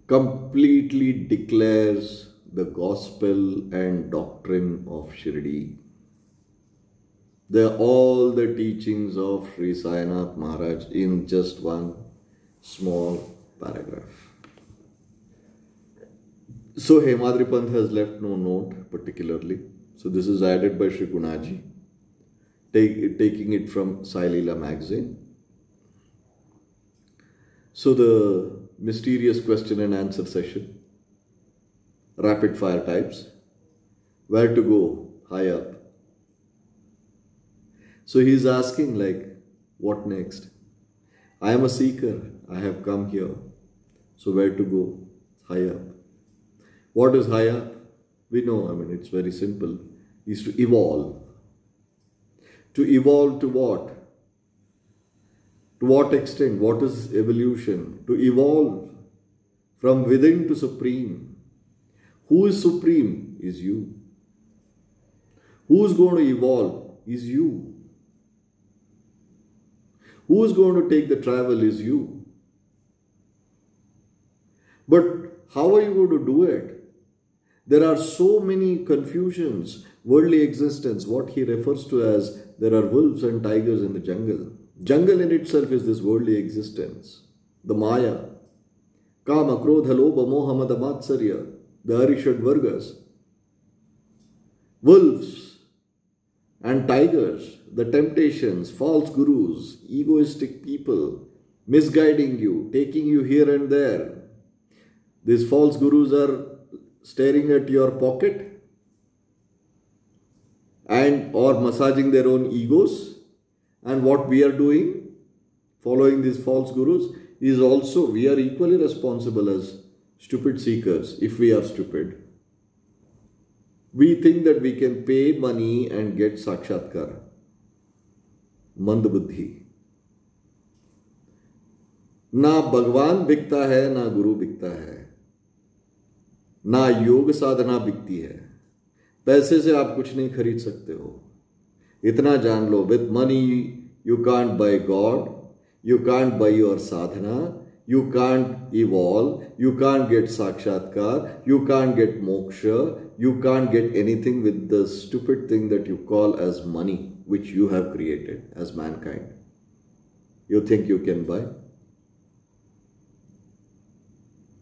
completely declares the gospel and doctrine of Shirdi. All the teachings of Sri Sai Maharaj in just one small paragraph. So Madripath has left no note particularly. So this is added by Sri Gunaji, taking it from Sai Leela magazine. So the mysterious question and answer session, rapid fire types, where to go, high up. So he is asking like, what next? I am a seeker, I have come here. So where to go? High up. What is high up? We know, it's very simple. Is to evolve. To evolve to what? To what extent? What is evolution? To evolve from within to supreme. Who is supreme? Is you. Who is going to evolve? Is you. Who is going to take the travel? Is you. But how are you going to do it? There are so many confusions. Worldly existence, what he refers to as there are wolves and tigers in the jungle. Jungle in itself is this worldly existence. The Maya. Kama, Krodha, Lobha, Moha, Mada, Matsarya. The Arishad Vargas. Wolves and tigers. The temptations, false gurus, egoistic people, misguiding you, taking you here and there. These false gurus are staring at your pocket and or massaging their own egos. And what we are doing, following these false gurus, is also, we are equally responsible as stupid seekers, if we are stupid. We think that we can pay money and get sakshatkar. Mandbuddhi. ना भगवान बिकता है, ना गुरु बिकता है, ना योग साधना बिकती है. पैसे से आप कुछ नहीं खरीद सकते हो. इतना जान लो, with money you can't buy God, you can't buy your sadhana, you can't evolve, you can't get sakshatkar, you can't get moksha, you can't get anything with the stupid thing that you call as money, which you have created as mankind. You think you can buy?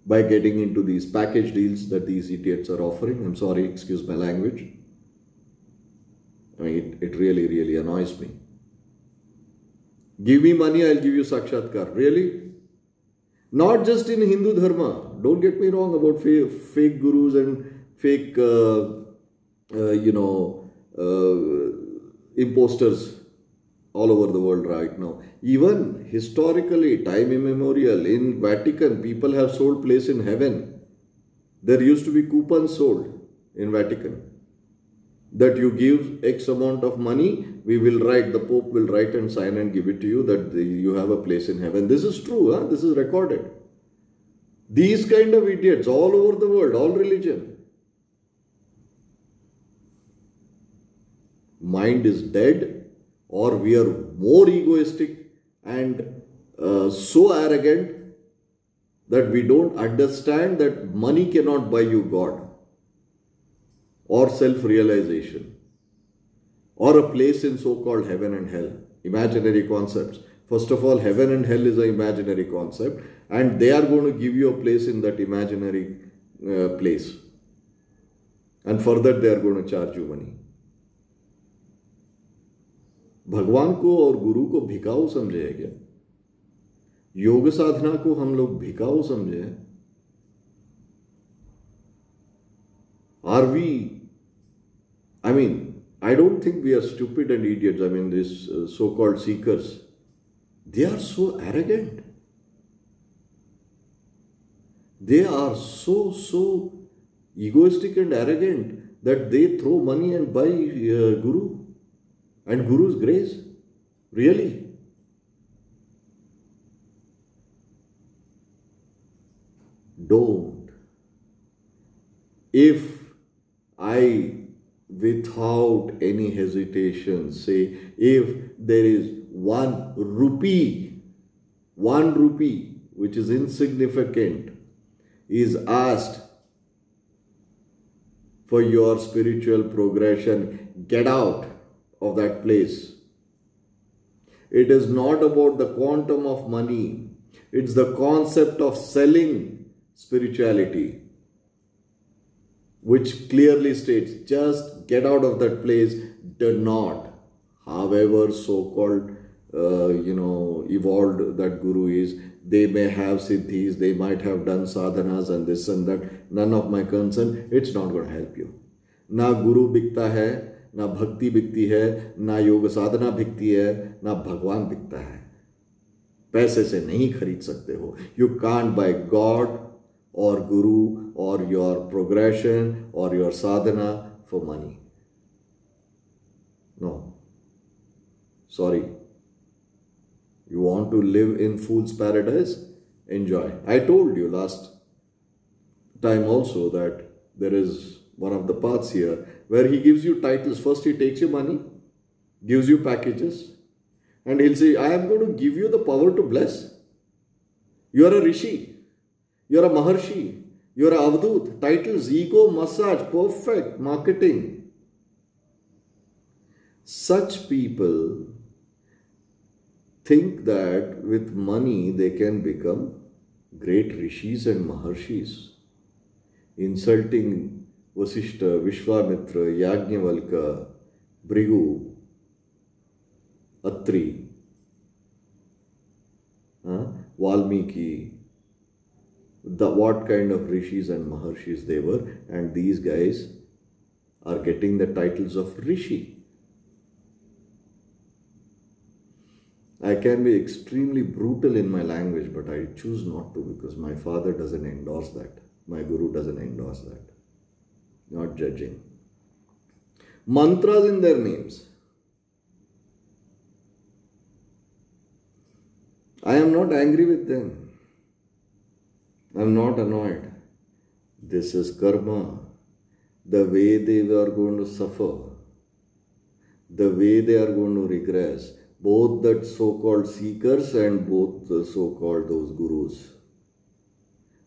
By getting into these package deals that these idiots are offering. I'm sorry, excuse my language. It really, really annoys me. Give me money, I'll give you sakshatkar. Really? Not just in Hindu dharma. Don't get me wrong about fake gurus and fake, imposters all over the world right now. Even historically, time immemorial, in Vatican, people have sold place in heaven. There used to be coupons sold in Vatican. That you give X amount of money, we will write, the Pope will write and sign and give it to you that you have a place in heaven. This is true, huh? This is recorded. These kind of idiots all over the world, all religion. Mind is dead, or we are more egoistic and so arrogant that we don't understand that money cannot buy you God, or self-realization, or a place in so-called heaven and hell. Imaginary concepts. First of all, heaven and hell is an imaginary concept, and they are going to give you a place in that imaginary place. And for that they are going to charge you money. भगवान को और गुरु को भिखाऊ समझे है क्या? योग साधना को हम लोग भिखाऊ समझे हैं? Are we, I mean, I don't think we are stupid and idiots. I mean, these so-called seekers, they are so arrogant. They are so egoistic and arrogant that they throw money and buy Guru and Guru's grace. Really? Don't. If I, without any hesitation, say, if there is 1 rupee, which is insignificant, is asked for your spiritual progression, get out of that place. It is not about the quantum of money. It's the concept of selling spirituality, which clearly states, just get out of that place. Do not, however so-called, evolved that Guru is. They may have siddhis, they might have done sadhanas and this and that. None of my concern. It's not going to help you. Na Guru बिकता है, ना भक्ति बिकती है, ना योग साधना बिकती है, ना भगवान बिकता है. पैसे से नहीं खरीद सकते हो. You can't buy God or Guru or your progression or your sadhana for money. No. Sorry. You want to live in fool's paradise? Enjoy. I told you last time also that there is one of the paths here where he gives you titles. First he takes your money, gives you packages, and he'll say, I am going to give you the power to bless. You are a rishi. You are a maharshi. You are a avadut. Titles, ego, massage, perfect marketing. Such people think that with money they can become great rishis and maharshis. Insulting Vasishta, Vishwamitra, Yajnavalkya, Bhrigu, Atri, Valmiki, what kind of rishis and maharshis they were, and these guys are getting the titles of rishi. I can be extremely brutal in my language, but I choose not to because my father doesn't endorse that. My Guru doesn't endorse that. Not judging. Mantras in their names. I am not angry with them. I am not annoyed. This is karma. The way they are going to suffer. The way they are going to regress. Both that so-called seekers and both the so-called those gurus.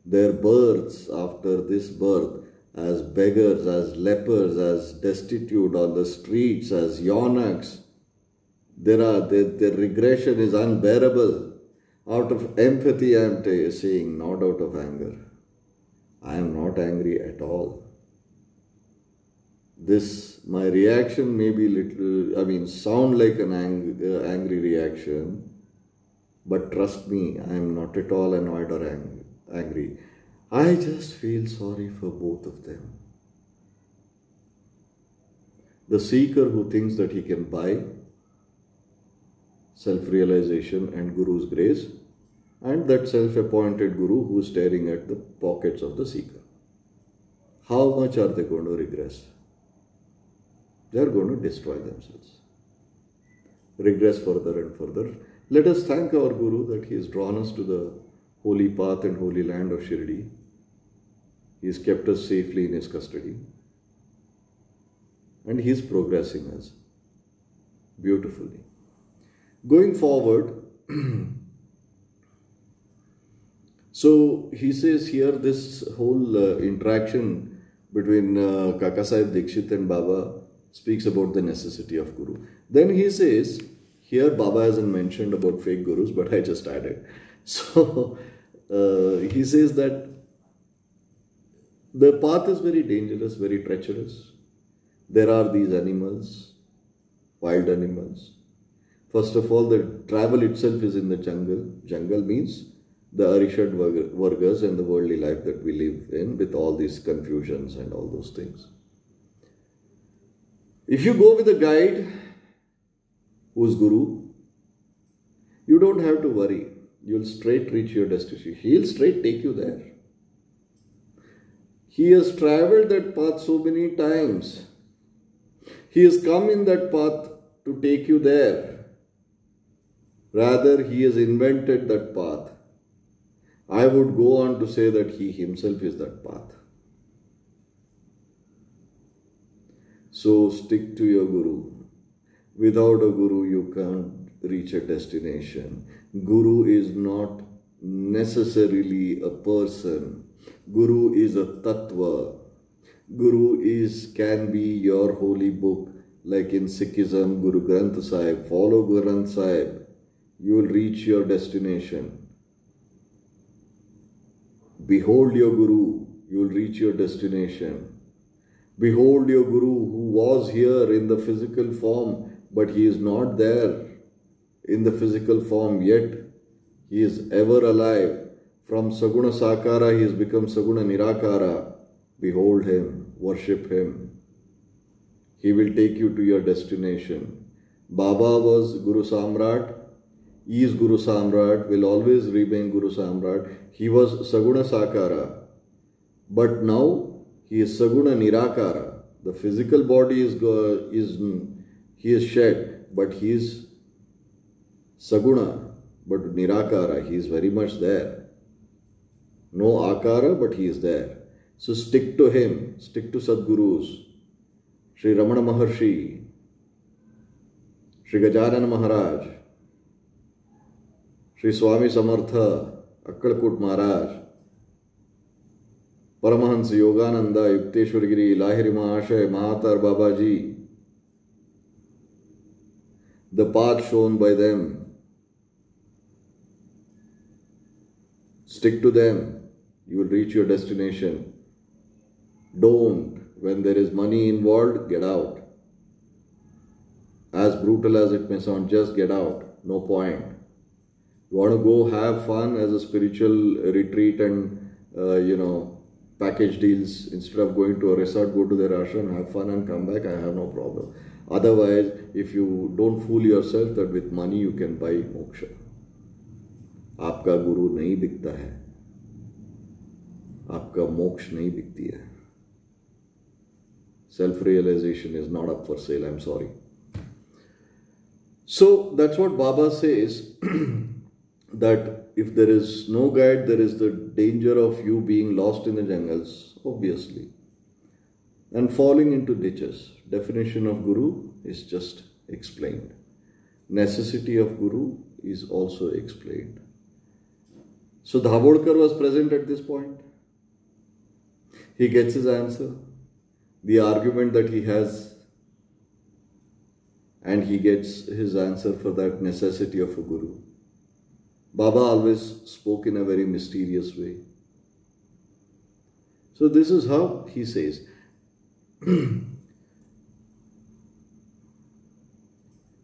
Their births after this birth as beggars, as lepers, as destitute on the streets, as eunuchs. Their regression is unbearable. Out of empathy I am saying, not out of anger. I am not angry at all. My reaction may be sound like an angry reaction, but trust me, I am not at all annoyed or angry. I just feel sorry for both of them. The seeker who thinks that he can buy self-realization and Guru's grace, and that self-appointed Guru who is staring at the pockets of the seeker. How much are they going to regress? They are going to destroy themselves. Regress further and further. Let us thank our Guru that he has drawn us to the holy path and holy land of Shirdi. He has kept us safely in his custody. And he is progressing us beautifully. Going forward, so he says here this whole interaction between Kaka Sahib Dikshit and Baba speaks about the necessity of Guru. Then he says, here Baba hasn't mentioned about fake Gurus, but I just added. So he says that The path is very dangerous, very treacherous. There are these animals, wild animals. First of all, the travel itself is in the jungle. Jungle means the Arishad Vargas and the worldly life that we live in with all these confusions and all those things. If you go with a guide who's Guru, you don't have to worry. You'll straight reach your destination. He'll straight take you there. He has traveled that path so many times. He has come in that path to take you there. Rather, he has invented that path. I would go on to say that he himself is that path. So stick to your Guru. Without a Guru, you can't reach a destination. Guru is not necessarily a person. Guru is a tattva. Guru can be your holy book. Like in Sikhism, Guru Granth Sahib. Follow Guru Granth Sahib. You will reach your destination. Behold your Guru. You will reach your destination. Behold your Guru who was here in the physical form, but he is not there in the physical form yet. He is ever alive. From Saguna Sakara, he has become Saguna Nirakara. Behold him, worship him. He will take you to your destination. Baba was Guru Samrat, is Guru Samrat, will always remain Guru Samrat. He was Saguna Sakara, but now he is Saguna Nirakara. The physical body he is shed, but he is Saguna, but Nirakara, he is very much there. No Akara, but he is there. So stick to him, stick to Sadgurus. Shri Ramana Maharshi, Shri Gajanana Maharaj, Shri Swami Samartha, Akkalkut Maharaj, Paramahansa Yogananda, Yukteswargiri, Lahiri Mahashay, Mahatar Babaji, the path shown by them. Stick to them, you will reach your destination. Don't, when there is money involved, get out. As brutal as it may sound, just get out. No point. You want to go have fun as a spiritual retreat and, package deals. Instead of going to a resort, go to their ashram, have fun and come back, I have no problem. Otherwise, if you don't fool yourself that with money you can buy moksha. आपका गुरु नहीं बिकता है, आपका मोक्ष नहीं बिकती है. Self-realization is not up for sale, I'm sorry. So that's what Baba says, that if there is no guide, there is the danger of you being lost in the jungles, obviously, and falling into ditches. Definition of Guru is just explained. Necessity of Guru is also explained. So Dhabolkar was present at this point. He gets his answer, the argument that he has, and he gets his answer for that necessity of a Guru. Baba always spoke in a very mysterious way. So this is how he says.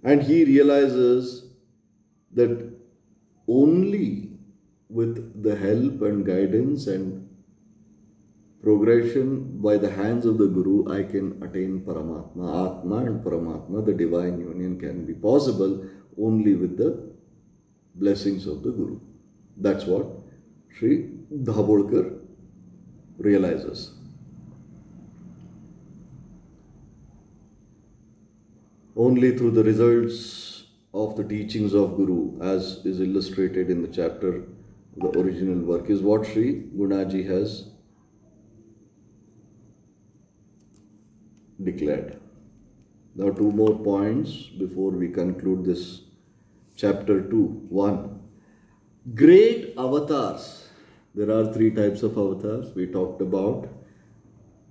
And he realizes that only with the help and guidance and progression by the hands of the Guru, I can attain Paramatma. Atma and Paramatma, the divine union, can be possible only with the blessings of the Guru. That's what Sri Dhabolkar realizes. Only through the results of the teachings of Guru, as is illustrated in the chapter, the original work, is what Sri Gunaji has declared. Now, two more points before we conclude this chapter 2. 1. Great avatars. There are three types of avatars. We talked about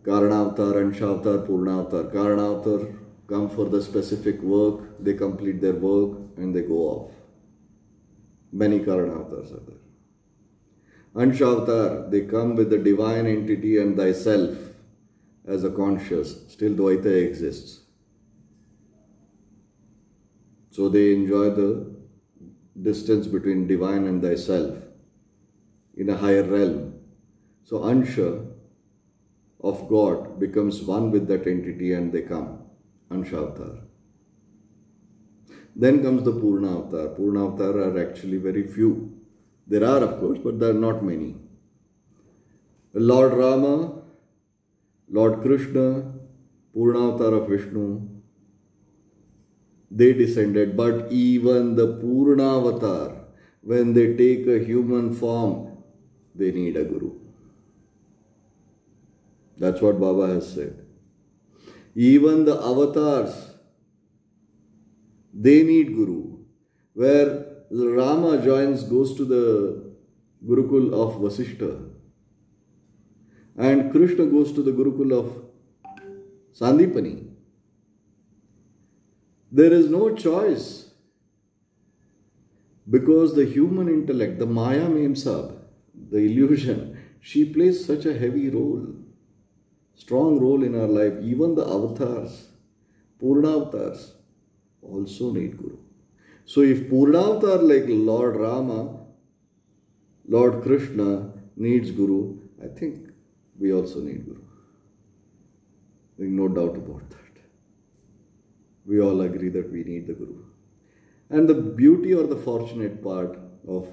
Karanavatar, Anshavatar, Purnavatar. Karanavatar come for the specific work, they complete their work and they go off. Many Karanavatars are there. Ansha avatar, they come with the divine entity and thyself as a conscious. Still Dvaita exists. So they enjoy the distance between divine and thyself in a higher realm. So Ansha of God becomes one with that entity and they come. Ansha avatar. Then comes the Purna avatar. Purna avatar are actually very few. There are, of course, but there are not many. Lord Rama, Lord Krishna, Purna avatar of Vishnu, they descended. But even the Purna avatar, when they take a human form, they need a guru. That's what Baba has said. Even the avatars, they need guru. Where Rama goes to the Gurukul of Vasishtha, and Krishna goes to the Gurukul of Sandipani. There is no choice, because the human intellect, the Maya Memsab, the illusion, she plays such a heavy role, strong role in our life. Even the avatars, Purna avatars, also need guru. So if Purna avatar like Lord Rama, Lord Krishna needs guru, I think we also need guru. There's no doubt about that. We all agree that we need the guru. And the beauty or the fortunate part of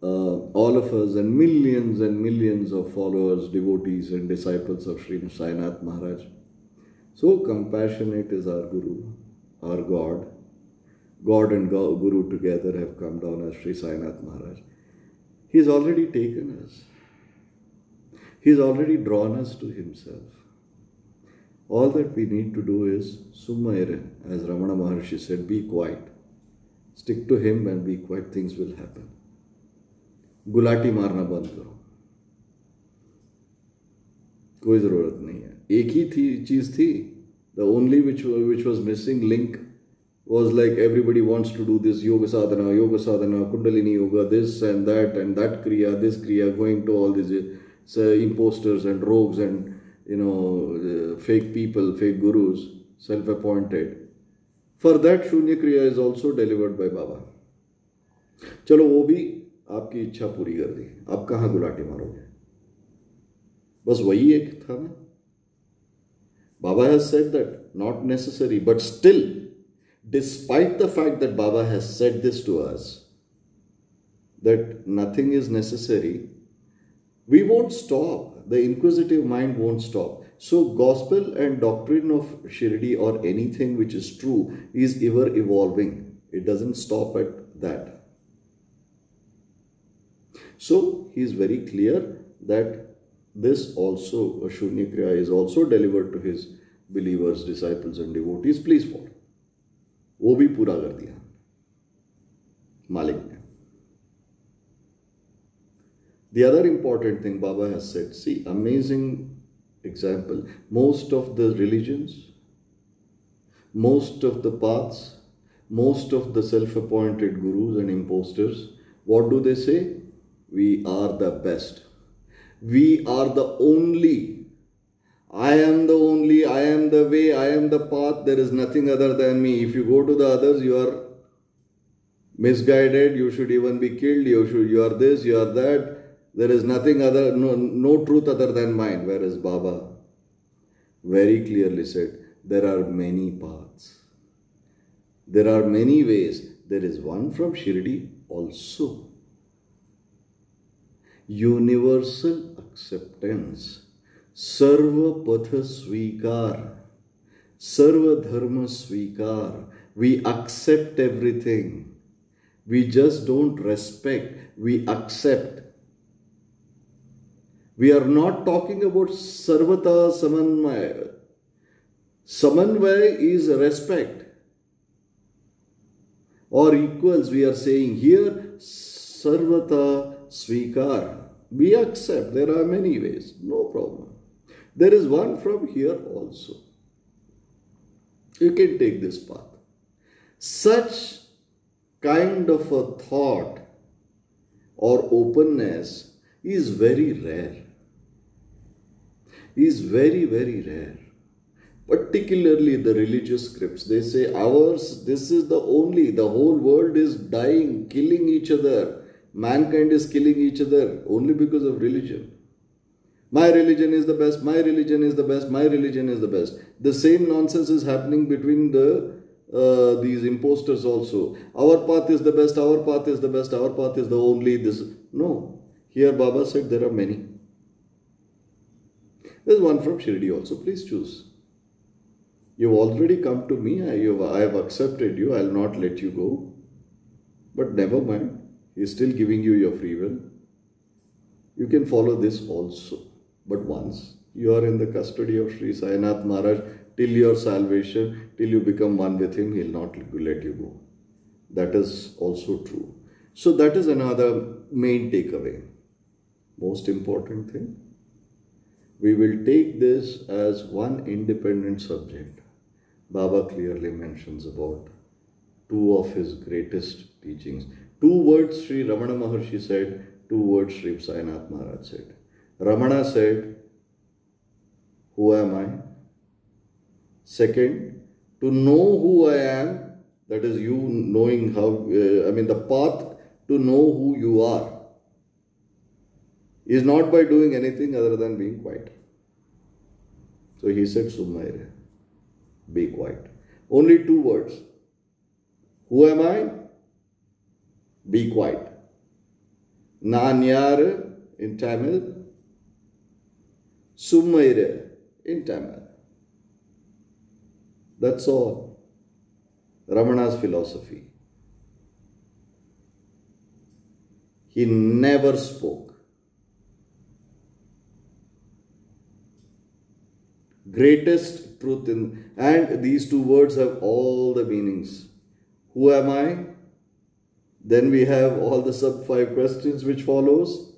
all of us and millions of followers, devotees and disciples of Sri Sainath Maharaj. So compassionate is our Guru, our God. God and Guru together have come down as Sri Sainath Maharaj. He's already taken us. He's already drawn us to himself. All that we need to do is Sumaira, as Ramana Maharshi said, be quiet. Stick to him and be quiet, things will happen. Gulati मारना बंद करो, कोई जरूरत नहीं है. एक ही चीज थी. The only which was missing link was like everybody wants to do this yoga sadhana, kundalini yoga, this and that kriya, this kriya, going to all these imposters and rogues and fake people, fake gurus, self-appointed. For that Shunya kriya is also delivered by Baba. चलो वो भी आपकी इच्छा पूरी कर दी. आप कहाँ गुलाटी मारोगे? बस वही एक था ना. Baba has said that, not necessary, but still, despite the fact that Baba has said this to us, that nothing is necessary, we won't stop. The inquisitive mind won't stop. So gospel and doctrine of Shirdi or anything which is true is ever evolving. It doesn't stop at that. So he is very clear that this also, Shunya Kriya, is also delivered to his believers, disciples and devotees. Please follow. वो भी पूरा कर दिया मालिक ने. The other important thing Baba has said, see, amazing example. Most of the religions, most of the paths, most of the self-appointed gurus and imposters, what do they say? We are the best. We are the only. I am the only. I am the way. I am the path. There is nothing other than me. If you go to the others, you are misguided. You should even be killed. You are this. You are that. There is nothing other. No truth other than mine. Whereas Baba very clearly said, there are many paths. There are many ways. There is one from Shirdi also. Universal acceptance. Sarva patha svikar. Sarva dharma svikar. We accept everything. We just don't respect. We accept. We are not talking about sarvata samanvaya. Samanvaya is respect or equals. We are saying here sarvata svikar. We accept. There are many ways. No problem. There is one from here also. You can take this path. Such kind of a thought or openness is very rare. Is very, very rare. Particularly the religious scripts, they say ours, this is the whole world is dying, killing each other. Mankind is killing each other only because of religion. My religion is the best, my religion is the best, my religion is the best. The same nonsense is happening between these imposters also. Our path is the best, our path is the best, our path is the only this. No. Here Baba said there are many. There's one from Shri also. Please choose. You've already come to me. I have accepted you. I'll not let you go. But never mind. He's still giving you your free will. You can follow this also. But once you are in the custody of Sri Sai Maharaj, till your salvation, till you become one with him, he'll not let you go. That is also true. So that is another main takeaway. Most important thing. We will take this as one independent subject. Baba clearly mentions about two of his greatest teachings. 2 words Sri Ramana Maharshi said, 2 words Sri Sai Maharaj said. Ramana said, who am I? Second, to know who I am, that is you knowing how, the path to know who you are is not by doing anything other than being quiet. So he said, Summaire, be quiet. Only 2 words. Who am I? Be quiet. Nanyar in Tamil, Summaire in Tamil. That's all. Ramana's philosophy. He never spoke. Greatest truth and these 2 words have all the meanings. Who am I? Then we have all the sub 5 questions which follows.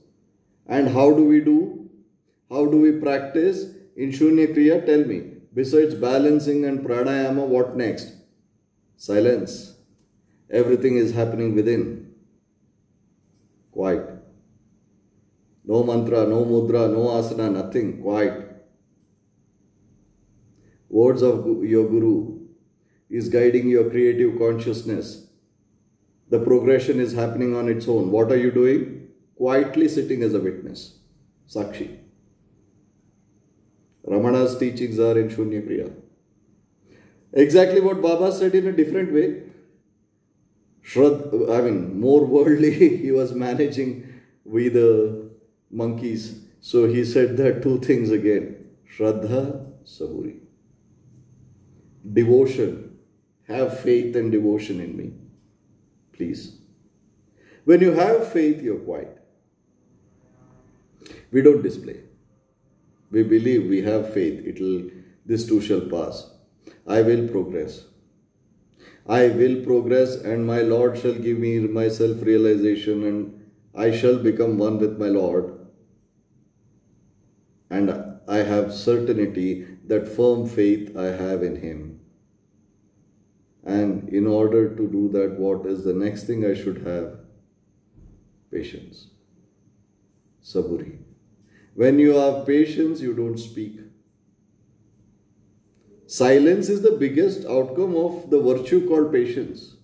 And how do we do? How do we practice? In Shunya Kriya, tell me, besides balancing and pranayama, what next? Silence. Everything is happening within. Quiet. No mantra, no mudra, no asana, nothing. Quiet. Words of your Guru is guiding your creative consciousness. The progression is happening on its own. What are you doing? Quietly sitting as a witness. Sakshi. Ramana's teachings are in Shunya Kriya. Exactly what Baba said in a different way. More worldly, he was managing with the monkeys. So he said that 2 things again. Shraddha, Saburi. Devotion. Have faith and devotion in me. Please. When you have faith, you're quiet. We don't display. We believe, we have faith. This too shall pass. I will progress. I will progress and my Lord shall give me my self-realization and I shall become one with my Lord. And I have certainty that firm faith I have in Him. And in order to do that, what is the next thing I should have? Patience. Saburi. When you have patience, you don't speak. Silence is the biggest outcome of the virtue called patience.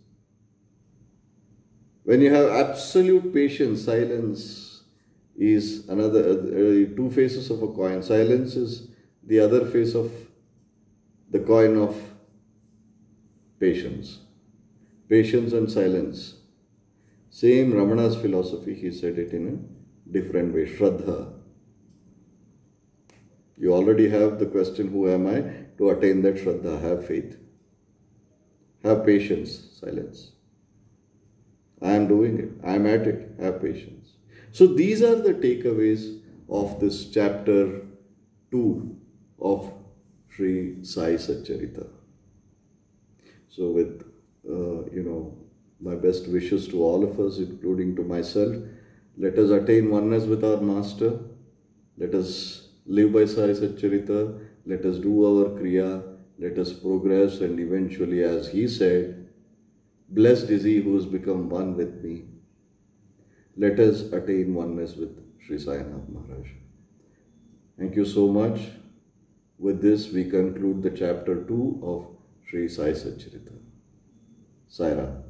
When you have absolute patience, silence is another 2 faces of a coin. Silence is the other face of the coin of patience. Patience and silence. Same Ramana's philosophy, he said it in a different way. Shraddha. You already have the question, who am I? To attain that Shraddha, have faith. Have patience, silence. I am doing it. I am at it. Have patience. So these are the takeaways of this chapter 2 of Sri Sai Satcharithra. So with, my best wishes to all of us, including to myself, let us attain oneness with our Master. Let us live by Sai Satcharithra. Let us do our Kriya. Let us progress and eventually, as he said, blessed is he who has become one with me. Let us attain oneness with Sri Sai Ram Maharaj. Thank you so much. With this, we conclude the chapter 2 of Sri Sai Satcharithra. Sai Ram.